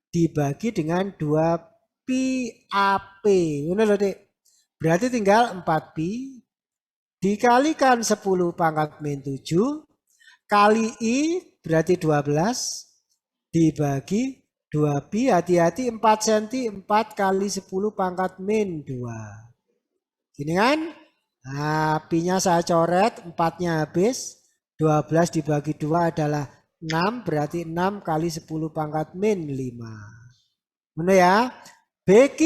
dibagi dengan 2 PAP. Ini loh, Dek. Berarti tinggal 4Pi dikalikan 10 pangkat min 7 kali I berarti 12 dibagi 2Pi, hati-hati 4 cm 4 kali 10 pangkat min 2. Gini kan? Nah, Pi-nya saya coret, 4-nya habis. 12 dibagi 2 adalah 6, berarti 6 kali 10 pangkat min 5. Benar ya? BQ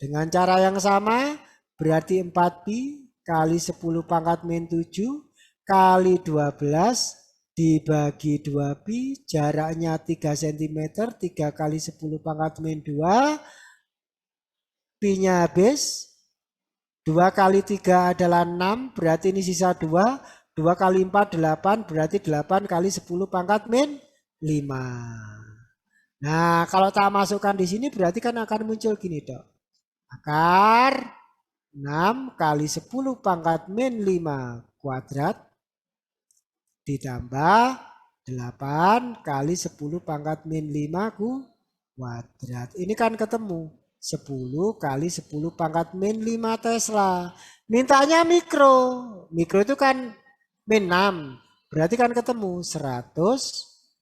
dengan cara yang sama, berarti 4Pi kali 10 pangkat min 7 kali 12 dibagi 2Pi, jaraknya 3 cm, 3 kali 10 pangkat min 2. Pi-nya habis. 2 kali 3 adalah 6, berarti ini sisa 2. 2 kali 4, 8, berarti 8 kali 10 pangkat min 5. Nah, kalau tak masukkan di sini berarti kan akan muncul gini, Dok. Akar 6 kali 10 pangkat min 5 kuadrat ditambah 8 kali 10 pangkat min 5 kuadrat. Ini kan ketemu. 10 kali 10 pangkat min 5 Tesla. Mintanya mikro. Mikro itu kan min 6. Berarti kan ketemu 100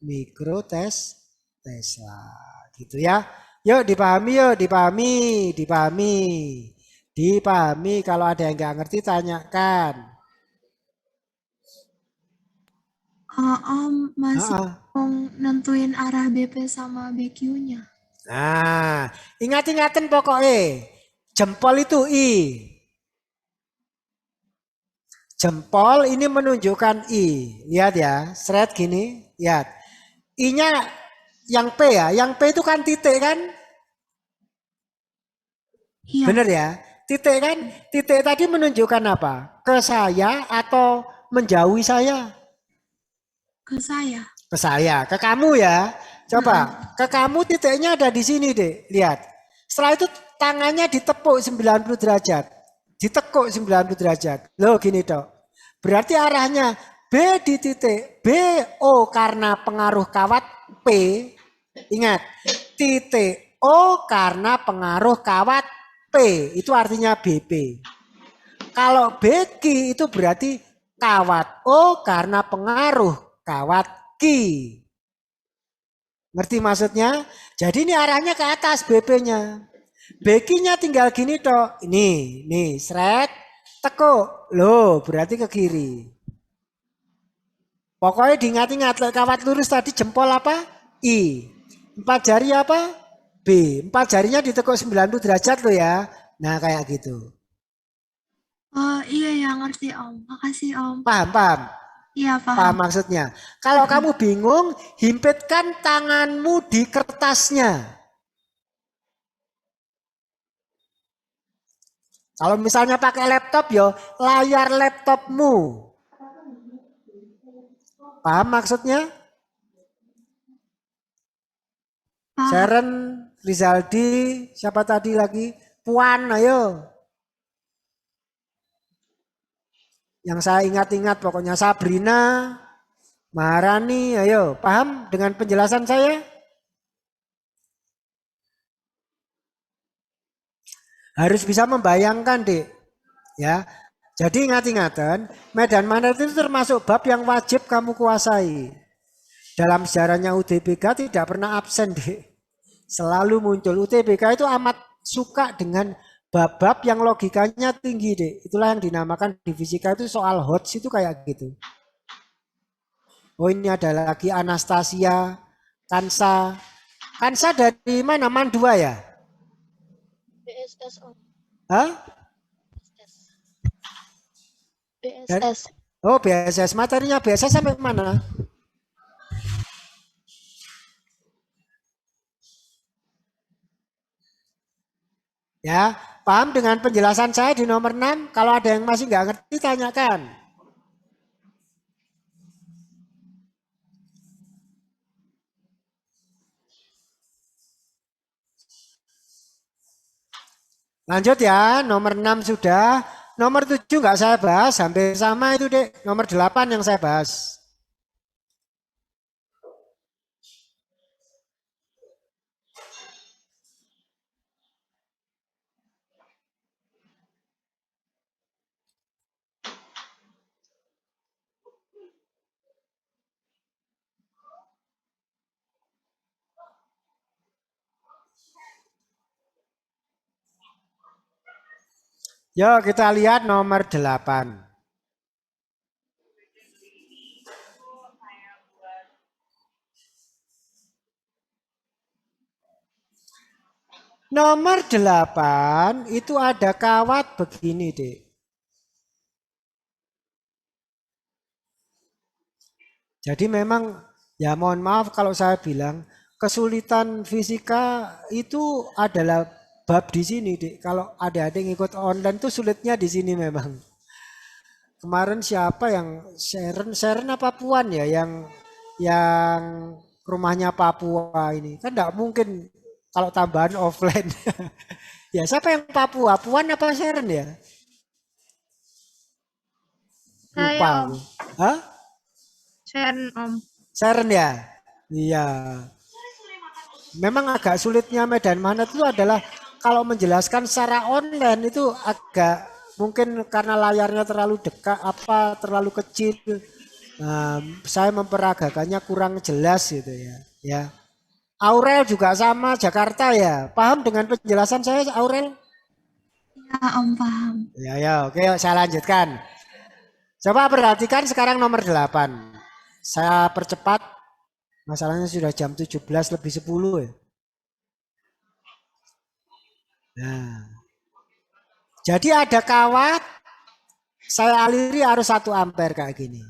mikro Tesla. Gitu ya. Yuk dipahami, Dipahami. Kalau ada yang nggak ngerti tanyakan. Masih nentuin arah BP sama BQ-nya. Nah, ingat-ingatin pokoknya. Jempol itu I. Jempol ini menunjukkan I. Lihat ya, seret gini. Lihat. I-nya yang P ya. Yang P itu kan titik kan? Iya. Bener ya? Titik kan? Titik tadi menunjukkan apa? Ke saya atau menjauhi saya? Ke saya. Ke saya, ke kamu ya. Coba, ke kamu titiknya ada di sini deh, lihat. Setelah itu tangannya ditepuk 90 derajat. Ditekuk 90 derajat. Loh gini Dok. Berarti arahnya B di titik BO karena pengaruh kawat P. Ingat, titik O karena pengaruh kawat P. Itu artinya BP. Kalau BQ itu berarti kawat O karena pengaruh kawat Q. Ngerti maksudnya? Jadi ini arahnya ke atas BP-nya. BQ-nya tinggal gini toh. Ini, seret. tekuk. Loh, berarti ke kiri. Pokoknya diingat-ingat, kawat lurus tadi jempol apa? I. 4 jari apa? B. 4 jarinya ditekuk 90 derajat loh ya. Nah, kayak gitu. Oh iya ya ngerti Om. Makasih Om. Paham, paham? Iya Paham paham. maksudnya. Kalau kamu bingung, himpitkan tanganmu di kertasnya. Kalau misalnya pakai laptop yo, layar laptopmu. Paham maksudnya? Paham. Sharon, Rizaldi, siapa tadi lagi? Puan, ayo. Yang saya ingat-ingat pokoknya Sabrina, Maharani, ayo. Paham dengan penjelasan saya? Harus bisa membayangkan, Dek. Ya. Jadi ingat-ingatan, medan magnet itu termasuk bab yang wajib kamu kuasai. Dalam sejarahnya UTBK tidak pernah absen, Dek. Selalu muncul. UTBK itu amat suka dengan bab-bab yang logikanya tinggi, Dek. Itulah yang dinamakan di fisika itu soal HOTS itu kayak gitu. Oh, ini ada lagi Anastasia, Kansa. Kansa dari mana? Mandua ya? BSS Om. Hah? BSS. Oh, BSS. Materinya BSS sampai mana? Ya, paham dengan penjelasan saya di nomor 6? Kalau ada yang masih nggak ngerti, tanyakan. Lanjut ya, nomor 6 sudah. Nomor 7 nggak saya bahas, hampir sama itu deh. Nomor 8 yang saya bahas. Yuk kita lihat nomor 8. Nomor 8 itu ada kawat begini, Dek. Jadi memang ya mohon maaf kalau saya bilang kesulitan fisika itu adalah bab di sini, Dek. Kalau adik-adik ngikut online tuh sulitnya di sini memang. Kemarin siapa yang Sharon apa Puan ya yang rumahnya Papua ini. Kan enggak mungkin kalau tambahan offline. Ya siapa yang Papua? Puan apa Sharon ya? Lupa Saya Om. aku. Hah? Sharon Om. Sharon ya? Iya. Memang agak sulitnya medan magnet itu adalah kalau menjelaskan secara online itu agak mungkin karena layarnya terlalu dekat terlalu kecil. Saya memperagakannya kurang jelas gitu ya. Ya. Aurel juga sama Jakarta ya. Paham dengan penjelasan saya Aurel? Ya Om paham. Ya, oke, yuk, saya lanjutkan. Coba perhatikan sekarang nomor 8. Saya percepat. Masalahnya sudah jam 17 lebih 10 ya. Nah. Jadi ada kawat saya aliri arus 1 ampere kayak gini.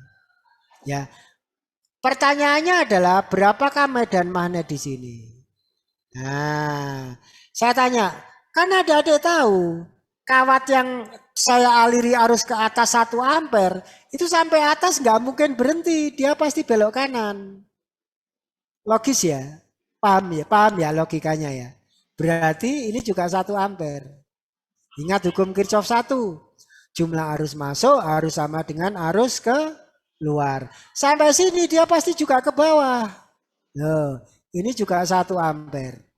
Ya. Pertanyaannya adalah berapakah medan magnet di sini? Nah, saya tanya, kan adik-adik tahu kawat yang saya aliri arus ke atas 1 ampere itu sampai atas nggak mungkin berhenti, dia pasti belok kanan. Logis ya? Paham ya logikanya ya. Berarti ini juga 1 ampere. Ingat hukum Kirchhoff 1. Jumlah arus masuk harus sama dengan arus ke luar. Sampai sini dia pasti juga ke bawah. Loh, ini juga 1 ampere.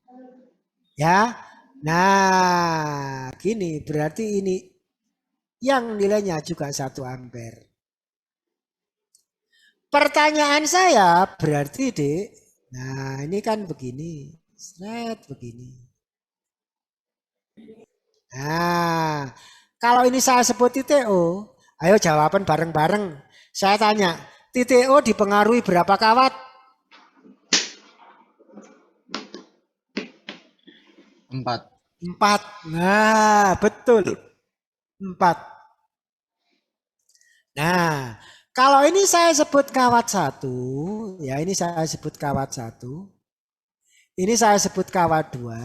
Ya. Nah, gini berarti ini yang nilainya juga 1 ampere. Pertanyaan saya berarti, Dek. Nah, ini kan begini. Begini. Nah, Kalau ini saya sebut titik O, ayo jawaban bareng-bareng. Saya tanya, titik O dipengaruhi berapa kawat? 4. 4. Nah, betul. 4. Nah, kalau ini saya sebut kawat 1, ya ini saya sebut kawat 1. Ini saya sebut kawat 2.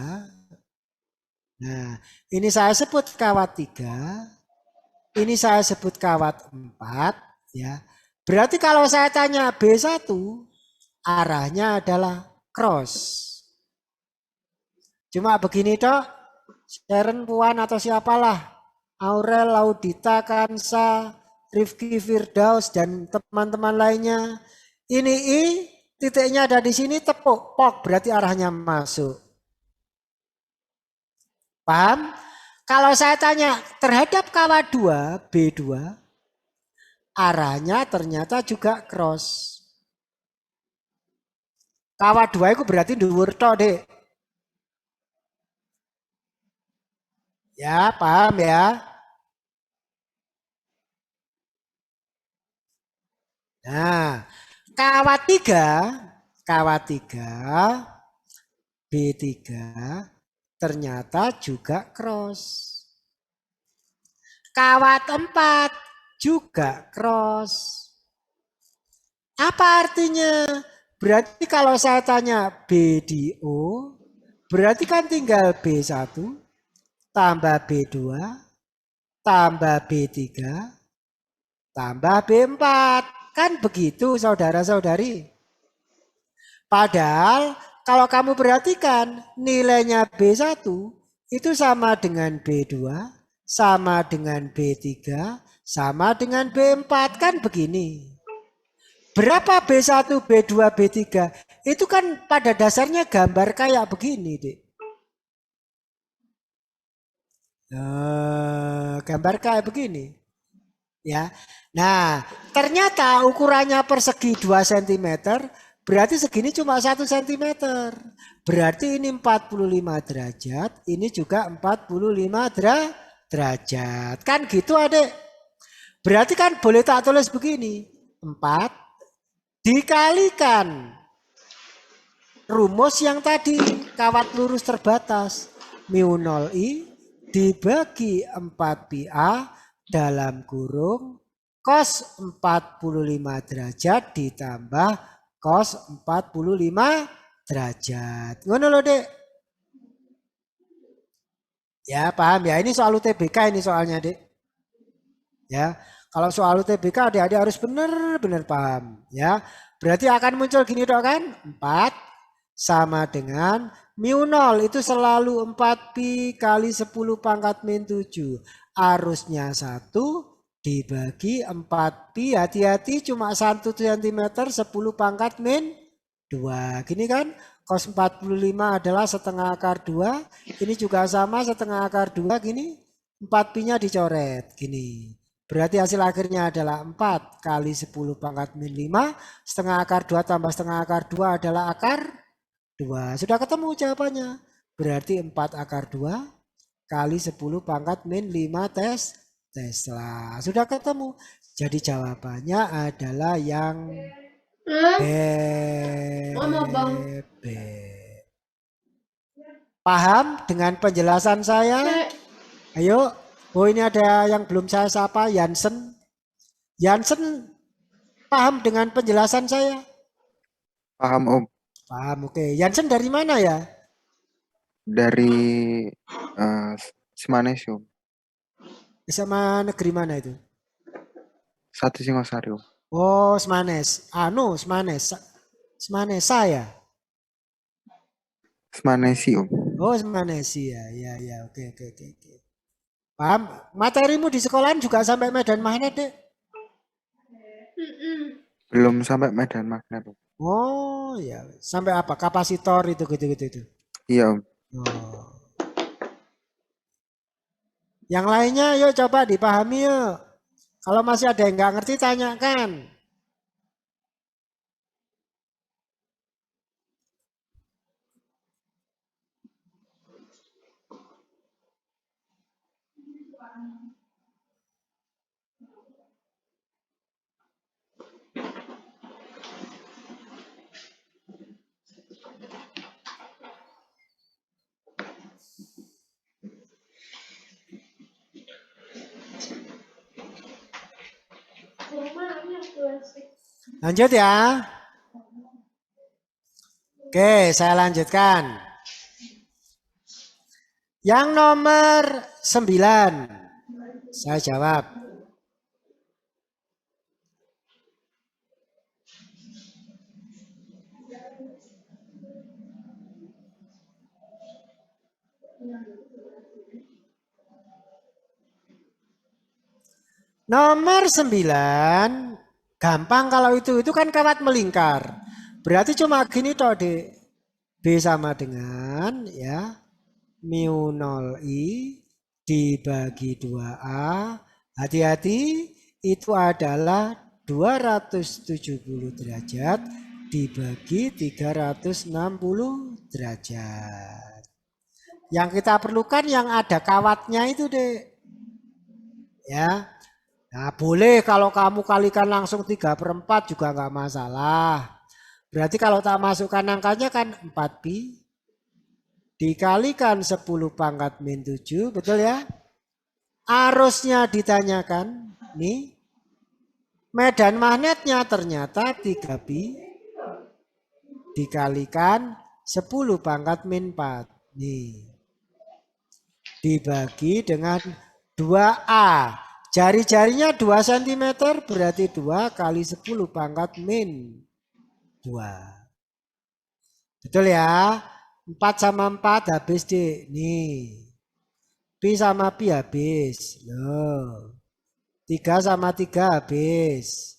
Nah, ini saya sebut kawat 3. Ini saya sebut kawat 4. Ya. Berarti kalau saya tanya B1, arahnya adalah cross. Cuma begini toh, Sharon, Puan atau siapalah, Aurel, Laudita, Kansa, Rifki, Firdaus, dan teman-teman lainnya. Ini I, titiknya ada di sini, tepuk, pok, berarti arahnya masuk. Paham? Kalau saya tanya terhadap kawat 2, B2, arahnya ternyata juga cross. Kawat 2 itu berarti dhuwur tok, Dek. Ya, paham ya? Nah, kawat 3, B3 ternyata juga cross. Kawat 4 juga cross. Apa artinya? Berarti kalau saya tanya B di O, berarti kan tinggal B1 tambah B2 tambah B3 tambah B4. Kan begitu saudara-saudari. Padahal kalau kamu perhatikan nilainya B1 itu sama dengan B2, sama dengan B3, sama dengan B4. Kan begini. Berapa B1, B2, B3? Itu kan pada dasarnya gambar kayak begini, Dik. Gambar kayak begini. Ya. Nah, ternyata ukurannya persegi 2 cm, berarti segini cuma 1 cm. Berarti ini 45 derajat, ini juga 45 derajat. Kan gitu, Adik. Berarti kan boleh tak tulis begini. 4 dikalikan rumus yang tadi, kawat lurus terbatas, mu 0i dibagi 4 pi a dalam kurung cos 45 derajat ditambah cos 45 derajat. Ngono lho, Dek. Ya, paham ya? Ini soal UTBK ini soalnya, Dek. Ya. Kalau soal UTBK adik-adik harus benar-benar paham, ya. Berarti akan muncul gini dok kan? 4 sama dengan mu 0 itu selalu 4 pi kali 10 pangkat min 7. Arusnya 1 dibagi 4 pi, hati-hati cuma 1 cm 10 pangkat min 2. Gini kan? Cos 45 adalah setengah akar 2. Ini juga sama setengah akar 2 gini. 4 pi-nya dicoret gini. Berarti hasil akhirnya adalah 4 kali 10 pangkat min 5. Setengah akar 2 tambah setengah akar 2 adalah akar 2. Sudah ketemu jawabannya. Berarti 4 akar 2 kali 10 pangkat min 5 Tesla. Sudah ketemu. Jadi jawabannya adalah yang B. Paham dengan penjelasan saya? Ayo. Oh, ini ada yang belum saya sapa, Yansen. Yansen paham dengan penjelasan saya? Paham Om. Paham, oke. Yansen dari mana ya? Dari Semanes Om. SMA negeri mana itu? Satu Singosari Om. Oh, Semanes. Semanes. Semanesa ya? Semanesi Om. Oh, Semanesi ya. Ya, oke. Paham? Materimu di sekolahan juga sampai Medan Magnet, Dek? Belum sampai Medan Magnet Om. Oh, ya. Sampai apa? Kapasitor itu gitu. Iya Om. Oh. Yang lainnya yuk coba dipahami yuk. Kalau masih ada yang nggak ngerti tanyakan. Lanjut ya. Oke, saya lanjutkan. Yang nomor 9. Saya jawab. Nomor 9, gampang kalau itu kan kawat melingkar. Berarti cuma gini toh, Dek. B sama dengan ya mu 0I dibagi 2A. Hati-hati, itu adalah 270 derajat dibagi 360 derajat. Yang kita perlukan yang ada kawatnya itu, Dek. Ya. Nah, boleh kalau kamu kalikan langsung 3/4 juga nggak masalah. Berarti kalau tak masukkan angkanya kan 4pi dikalikan 10 pangkat min 7, betul ya? Arusnya ditanyakan, nih. Medan magnetnya ternyata 3pi dikalikan 10 pangkat min 4. Nih. Dibagi dengan 2A. Jari-jarinya 2 cm berarti 2 kali 10 pangkat min 2. Betul ya? 4 sama 4 habis deh. Nih. Pi sama pi habis. Loh. 3 sama 3 habis.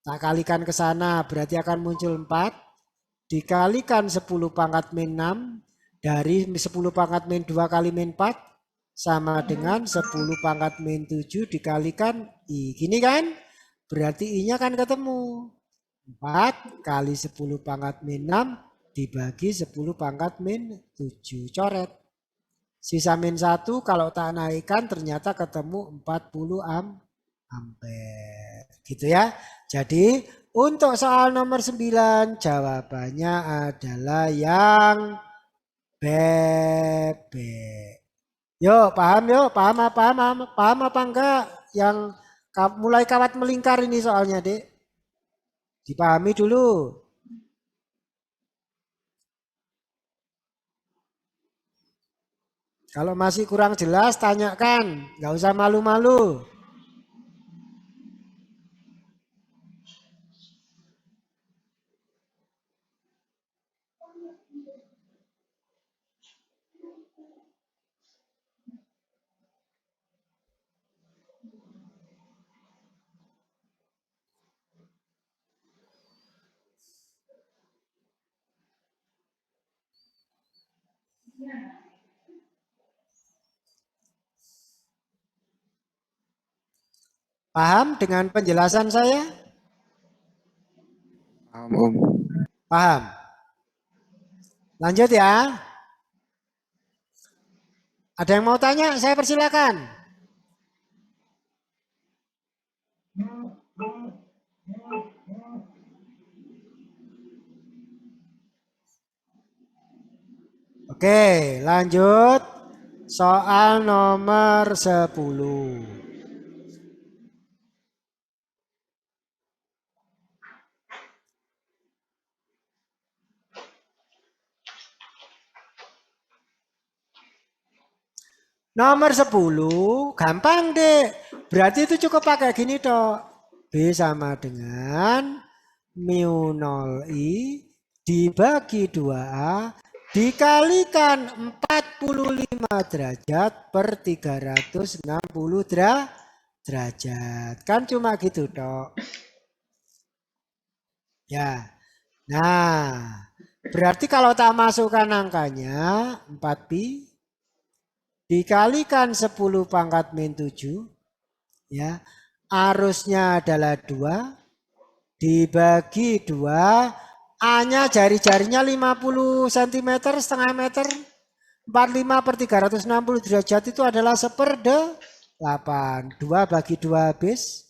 Tak kalikan ke sana berarti akan muncul 4. Dikalikan 10 pangkat min 6. Dari 10 pangkat min 2 kali min 4. Sama dengan 10 pangkat min 7 dikalikan I. Gini kan? Berarti I-nya kan ketemu. 4 kali 10 pangkat min 6 dibagi 10 pangkat min 7. Coret. Sisa min 1 kalau tak naikkan ternyata ketemu 40 ampere. Gitu ya. Jadi untuk soal nomor 9 jawabannya adalah yang bebek. Yuk paham paham apa enggak yang mulai kawat melingkar ini soalnya, Dek? Dipahami dulu. Kalau masih kurang jelas tanyakan, nggak usah malu-malu. Paham dengan penjelasan saya? Paham, Om. Paham. Lanjut ya. Ada yang mau tanya? Saya persilakan. Oke, lanjut. Soal nomor 10. Nomor 10, gampang deh. Berarti itu cukup pakai gini toh. B sama dengan mu 0I dibagi 2A dikalikan 45 derajat per 360 derajat. Kan cuma gitu toh. Ya. Nah, berarti kalau tak masukkan angkanya 4pi dikalikan 10 pangkat min 7 ya. Arusnya adalah 2 dibagi 2, A-nya jari-jarinya 50 cm setengah meter. 45 per 360 derajat itu adalah 1/8. 2 bagi 2 habis.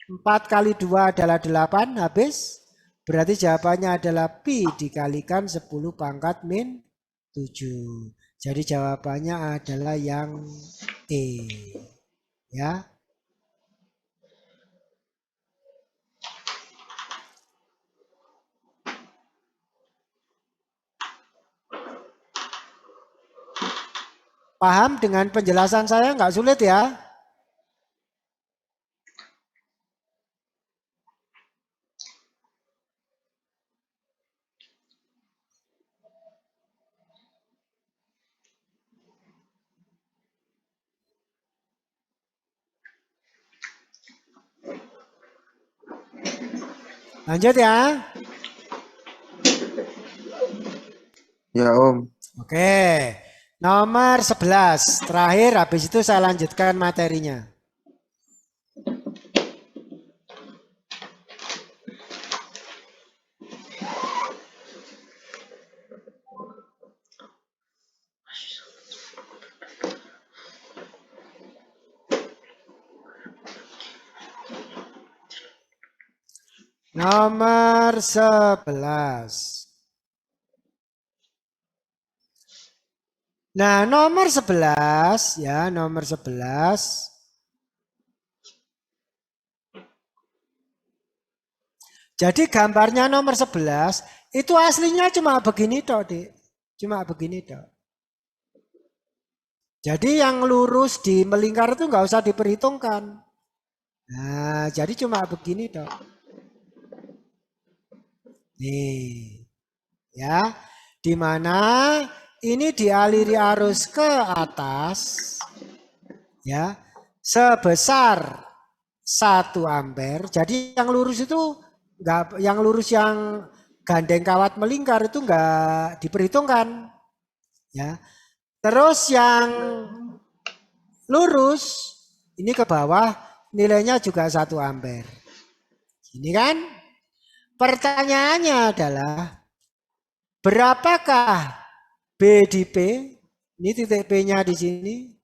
4 kali 2 adalah 8 habis. Berarti jawabannya adalah pi dikalikan 10 pangkat min 7. Jadi jawabannya adalah yang E. Ya. Paham dengan penjelasan saya, nggak sulit ya? Lanjut ya. Ya Om. Oke. Nomor 11. Terakhir habis itu saya lanjutkan materinya. Nomor 11. Nah, nomor 11 ya, nomor 11. Jadi gambarnya nomor 11 itu aslinya cuma begini toh, Dik. Cuma begini toh. Jadi yang lurus di melingkar itu nggak usah diperhitungkan. Nah, jadi cuma begini toh. Nih, ya, di mana ini dialiri arus ke atas, ya, sebesar 1 ampere. Jadi yang lurus itu nggak, yang lurus yang gandeng kawat melingkar itu nggak diperhitungkan, ya. Terus yang lurus ini ke bawah nilainya juga 1 ampere. Ini kan? Pertanyaannya adalah berapakah B di P? Ini titik P-nya di sini.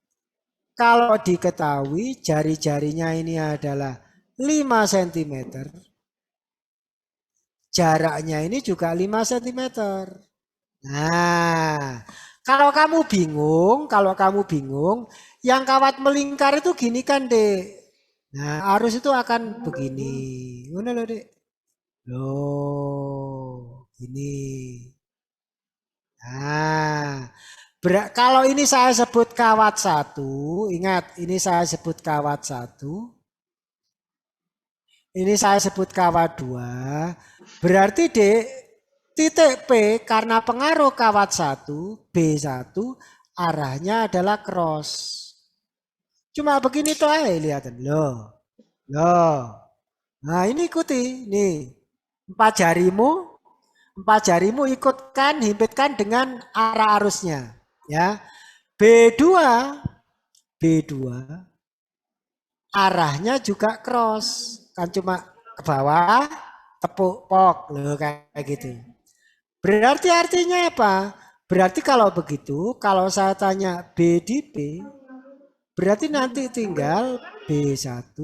Kalau diketahui jari-jarinya ini adalah 5 cm. Jaraknya ini juga 5 cm. Nah, kalau kamu bingung, yang kawat melingkar itu gini kan, Dek. Nah, arus itu akan begini. Mana loh, Dek? Loh, ini. Nah, kalau ini saya sebut kawat 1, ingat ini saya sebut kawat 1. Ini saya sebut kawat 2. Berarti titik P karena pengaruh kawat 1, B1 arahnya adalah cross. Cuma begini tuh aja lihatin. Loh. Nah, ini ikuti nih. 4 jarimu ikutkan, himpitkan dengan arah arusnya, ya. B2 arahnya juga cross, kan cuma ke bawah, tepuk pok, loh kayak gitu. Berarti artinya apa? Berarti kalau begitu, kalau saya tanya B di P, berarti nanti tinggal B1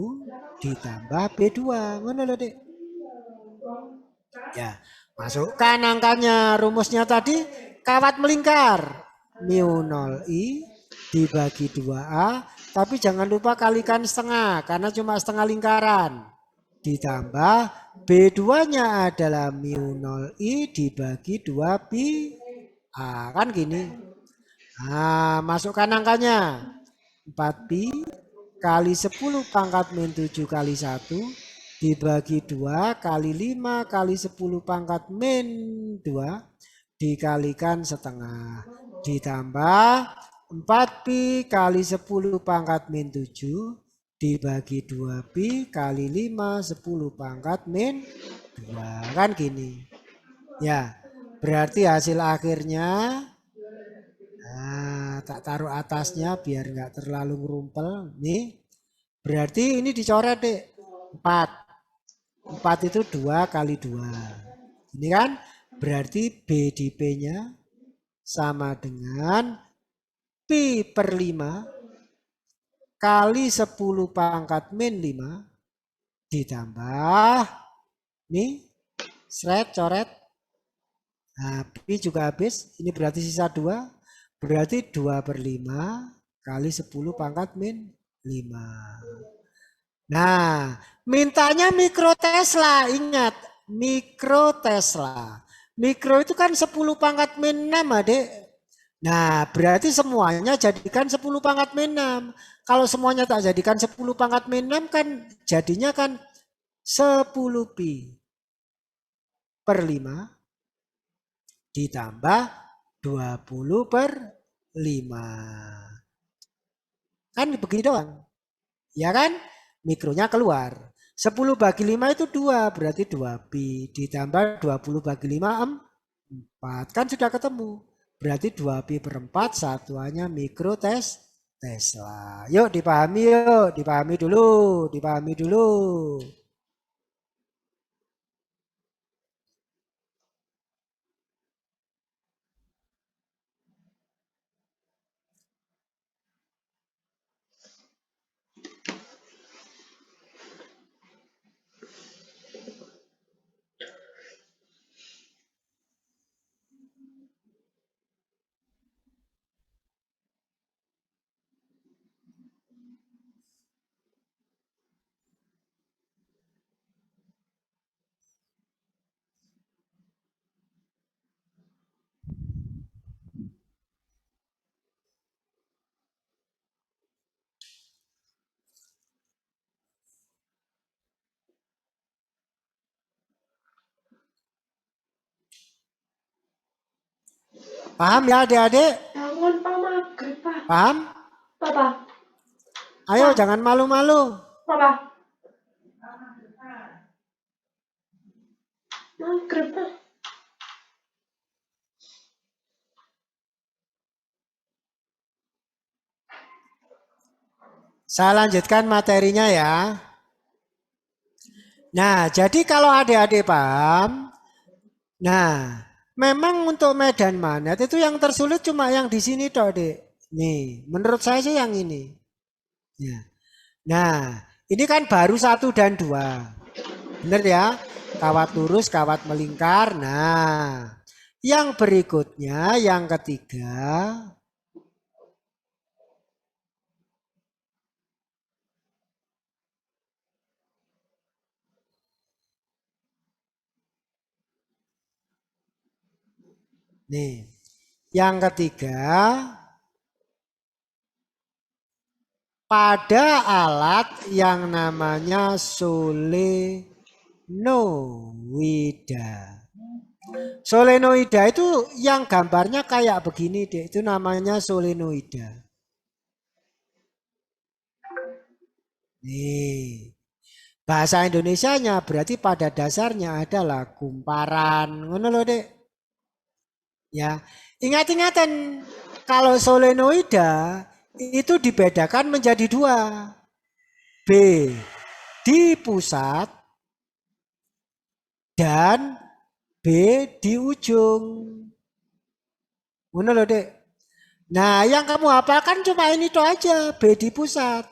ditambah B2. Mana loh, Dek? Ya, masukkan angkanya. Rumusnya tadi kawat melingkar. Mu 0I dibagi 2A. Tapi jangan lupa kalikan setengah karena cuma setengah lingkaran. Ditambah B2-nya adalah mu 0I dibagi 2B. Kan gini. Nah, masukkan angkanya. 4B kali 10 pangkat min 7 kali 1 dibagi 2 kali 5 kali 10 pangkat min 2 dikalikan setengah. Ditambah 4B kali 10 pangkat min 7 dibagi 2B kali 5 10 pangkat min 2. Kan gini. Ya, berarti hasil akhirnya, nah, tak taruh atasnya biar nggak terlalu ngerumpel. Nih, berarti ini dicoret, Dek. 4. 4 itu 2 kali 2. Ini kan berarti B di P-nya sama dengan Pi per 5 kali 10 pangkat min 5 ditambah nih seret coret. Nah, Pi juga habis. Ini berarti sisa 2. Berarti 2 per 5 kali 10 pangkat min 5. Nah, mintanya mikrotesla. Ingat, mikrotesla. Mikro itu kan 10 pangkat min 6, Adek. Nah, berarti semuanya jadikan 10 pangkat min 6. Kalau semuanya tak jadikan 10 pangkat min 6 kan jadinya kan 10 pi per 5 ditambah 20 per 5. Kan begitu doang. Ya kan? Mikronya keluar. 10 bagi 5 itu 2, berarti 2 pi. Ditambah 20 bagi 5, 4. Kan sudah ketemu. Berarti 2 pi per 4 satuannya mikro Tesla. Yuk dipahami yuk. Dipahami dulu. Dipahami dulu. Paham ya adik-adik? Bangun Pak maghrib Pak. Paham? Papa. Ayo jangan malu-malu. Papa. Maghrib Pak. Saya lanjutkan materinya ya. Nah, jadi kalau adik-adik paham, nah, memang untuk medan magnet itu yang tersulit cuma yang di sini toh, Dek. Nih, menurut saya sih yang ini. Ya. Nah, ini kan baru 1 dan 2. Benar ya? Kawat lurus, kawat melingkar. Nah, yang berikutnya, yang ketiga. Nih, yang ketiga, pada alat yang namanya solenoida. Solenoida itu yang gambarnya kayak begini deh, itu namanya solenoida. Nih, bahasa Indonesianya berarti pada dasarnya adalah kumparan. Ngono lho, Dek. Ya, ingat-ingatan kalau solenoida itu dibedakan menjadi 2. B di pusat dan B di ujung. Ngono lho, Dek. Nah, yang kamu hafalkan cuma ini tuh aja, B di pusat.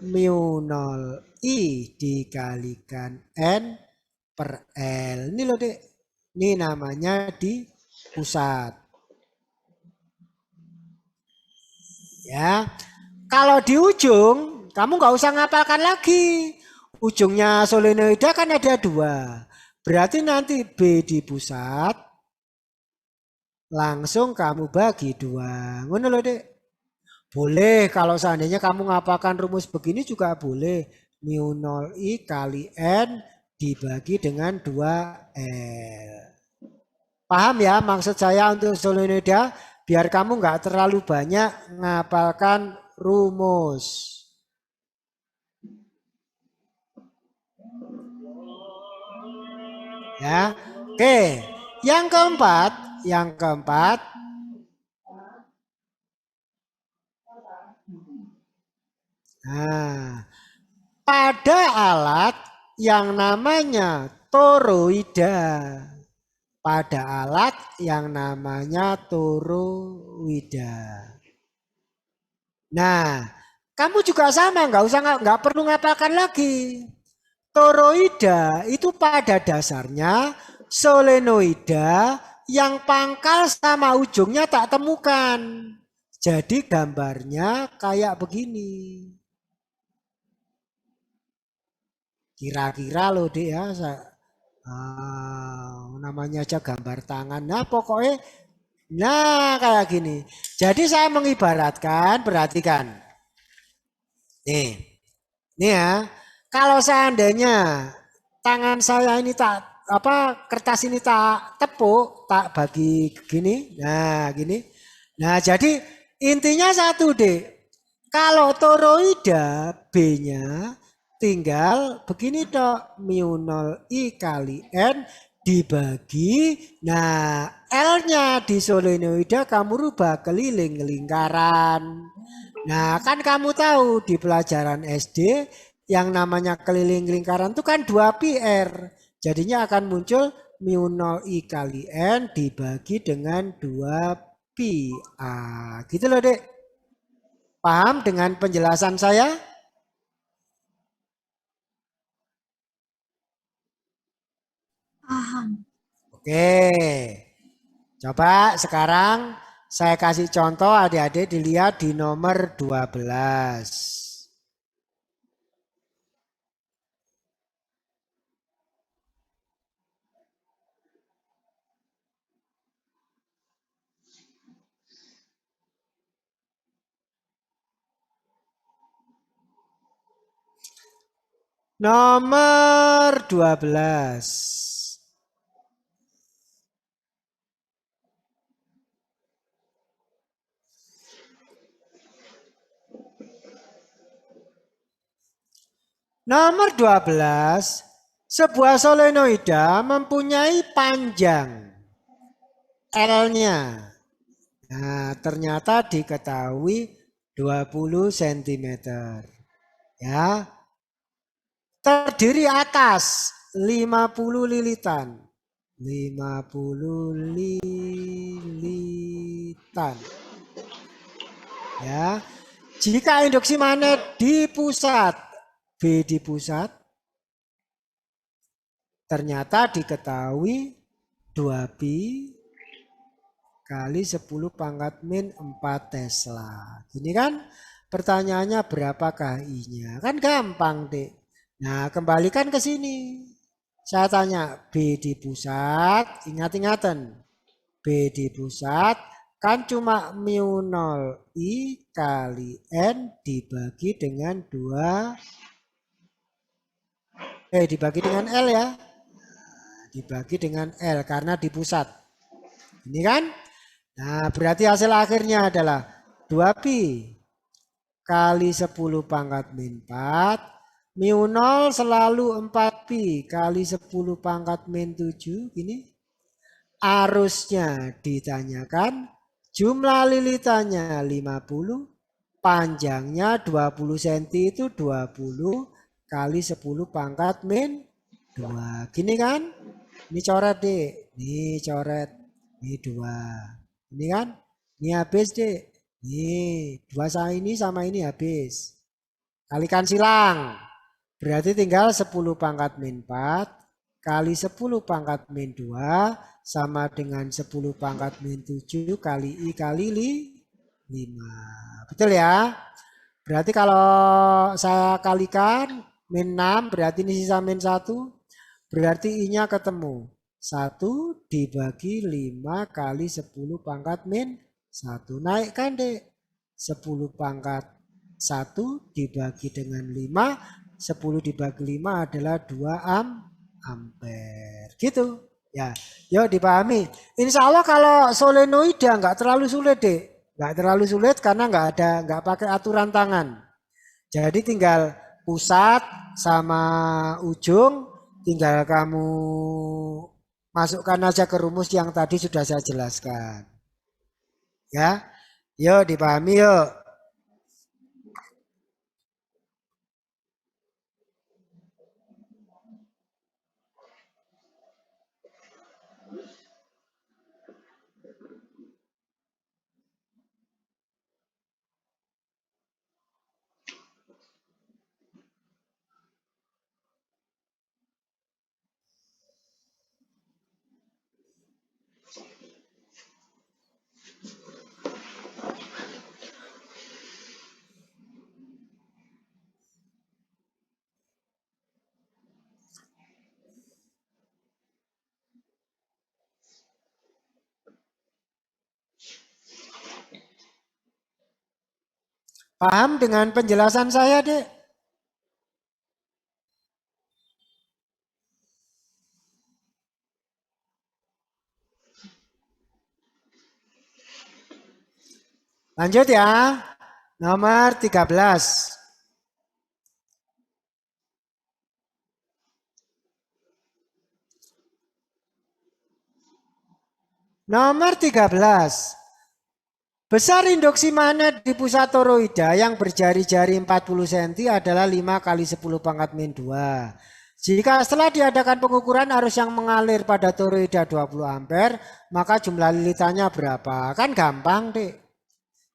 Mu 0 I dikalikan N per L. Ini loh, Dek. Ini namanya di pusat. Ya. Kalau di ujung, kamu nggak usah ngapalkan lagi. Ujungnya solenoida kan ada 2. Berarti nanti B di pusat langsung kamu bagi 2. Ngono loh, Dek. Boleh kalau seandainya kamu ngapalkan rumus begini juga boleh. Mu 0 I kali N dibagi dengan 2L. Paham ya maksud saya untuk solenoida? Biar kamu nggak terlalu banyak ngapalkan rumus. Ya, oke. Yang keempat. Nah, pada alat yang namanya toroida. Pada alat yang namanya toroida. Nah, kamu juga sama, nggak perlu ngapalkan lagi. Toroida itu pada dasarnya solenoida yang pangkal sama ujungnya tak temukan. Jadi gambarnya kayak begini. Kira-kira loh, Dek ya. Namanya aja gambar tangan. Nah, pokoknya Nah, kayak gini. Jadi saya mengibaratkan, perhatikan. Nih, nih ya. Kalau seandainya tangan saya ini tak kertas ini tak tepuk, tak bagi gini. Nah, gini. Nah, jadi intinya satu, Dek. Kalau toroida B-nya tinggal begini dok, mu 0 I kali N dibagi, nah L-nya di solenoida kamu rubah keliling lingkaran. Nah kan kamu tahu di pelajaran SD yang namanya keliling lingkaran itu kan 2πr. Jadinya akan muncul mu 0 I kali N dibagi dengan 2π. Gitu loh dek. Paham dengan penjelasan saya? Paham. Oke. Coba sekarang saya kasih contoh adik-adik dilihat di nomor 12. Nomor 12. Nomor 12, sebuah solenoida mempunyai panjang L-nya. Nah, ternyata diketahui 20 cm. Ya, terdiri atas 50 lilitan. 50 lilitan. Ya. Jika induksi magnet di pusat B di pusat, ternyata diketahui 2π kali 10 pangkat min 4 Tesla. Gini kan pertanyaannya berapakah I-nya? Kan gampang dek. Nah kembalikan ke sini. Saya tanya B di pusat, ingat-ingatan. B di pusat kan cuma mu 0 I kali N dibagi dengan 2 dibagi dengan L ya. Dibagi dengan L karena di pusat. Ini kan? Nah, berarti hasil akhirnya adalah 2π kali 10 pangkat min 4. Mu 0 selalu 4π kali 10 pangkat min 7. Gini. Arusnya ditanyakan. Jumlah lilitannya 50. Panjangnya 20 cm itu 20 kali 10 pangkat min 2. Gini kan? Ini coret deh. Ini coret. Ini 2. Ini kan? Ini habis deh. Ini 2 sama ini habis. Kalikan silang. Berarti tinggal 10 pangkat min 4 kali 10 pangkat min 2 sama dengan 10 pangkat min 7 kali I kali 5. Betul ya? Berarti kalau saya kalikan min 6 berarti ini sisa min 1. Berarti I-nya ketemu. 1 dibagi 5 kali 10 pangkat min 1. Naikkan deh. 10 pangkat 1 dibagi dengan 5. 10 dibagi 5 adalah 2 ampere. Gitu. Ya, yuk dipahami. Insya Allah kalau solenoida nggak terlalu sulit deh. Nggak terlalu sulit karena nggak pakai aturan tangan. Jadi tinggal pusat sama ujung tinggal kamu masukkan aja ke rumus yang tadi sudah saya jelaskan. Ya, yuk dipahami yuk. Paham dengan penjelasan saya, Dek? Lanjut ya. Nomor 13. Nomor 13. Besar induksi magnet di pusat toroida yang berjari-jari 40 cm adalah 5 kali 10 pangkat min 2. Jika setelah diadakan pengukuran arus yang mengalir pada toroida 20 ampere, maka jumlah lilitannya berapa? Kan gampang, Dek.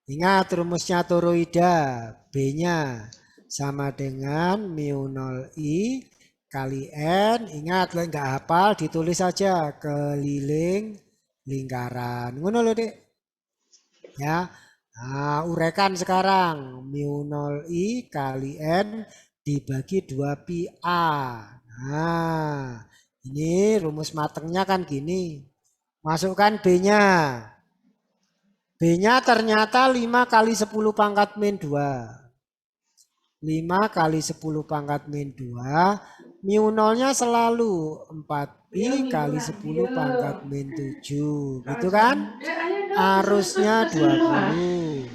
Ingat rumusnya toroida, B-nya sama dengan mu 0I kali N. Ingat, lo nggak hafal, ditulis saja keliling lingkaran. Ngono lho, Dek. Ya. Nah, uraikan sekarang mu 0I kali N dibagi 2 pi A. Nah, ini rumus matengnya kan gini. Masukkan B-nya. B-nya ternyata 5 kali 10 pangkat min 2. 5 kali 10 pangkat min 2. Mu 0-nya selalu 4 pi kali 10 pangkat min 7. Gitu kan? Arusnya 20.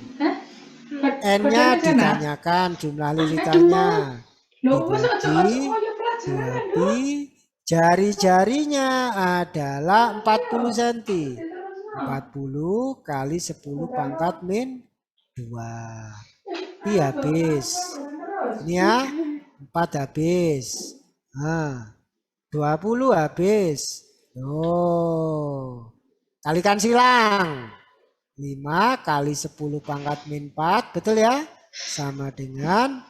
N-nya ditanyakan jumlah lilitannya. Dibagi 2 pi. Jari-jarinya adalah 40 cm. 40 kali 10 pangkat min 2. Pi habis. Ini ya. 4 habis. Nah, 20 habis. Oh. Kalikan silang. 5 kali 10 pangkat min 4. Betul ya? Sama dengan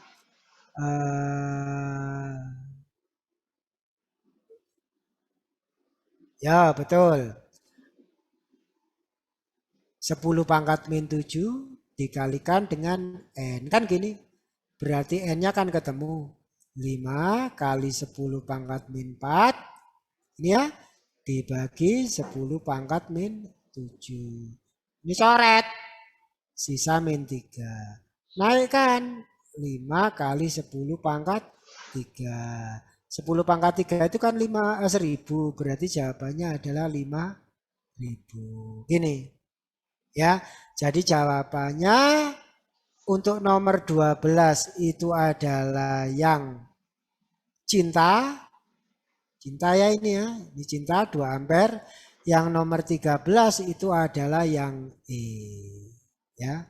ya betul. 10 pangkat min 7 dikalikan dengan N. Kan gini. Berarti N-nya kan ketemu. 5 kali 10 pangkat min 4. Ini ya. Dibagi 10 pangkat min 7. Ini coret. Sisa min 3. Naikkan. 5 kali 10 pangkat 3. 10 pangkat 3 itu kan 1000. Berarti jawabannya adalah 5000. Gini. Ya, jadi jawabannya untuk nomor 12 itu adalah yang cinta. Cinta ya ini ya. Ini cinta 2 ampere. Yang nomor 13 itu adalah yang E. Ya.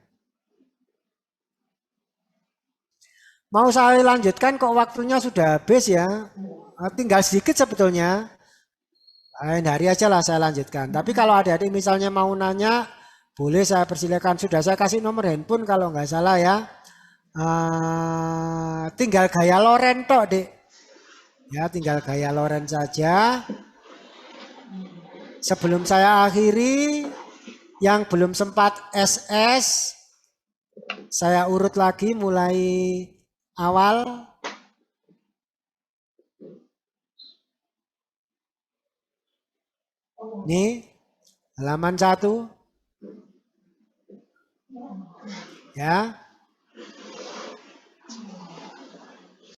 Mau saya lanjutkan kok waktunya sudah habis ya. Tinggal sedikit sebetulnya. Lain hari aja lah saya lanjutkan. Tapi kalau adik-adik misalnya mau nanya, boleh saya persilakan. Sudah saya kasih nomor handphone kalau nggak salah ya. Tinggal gaya loren tok, Dek. Ya, tinggal gaya loren saja. Sebelum saya akhiri, yang belum sempat SS, saya urut lagi mulai awal. Nih, halaman 1. Ya.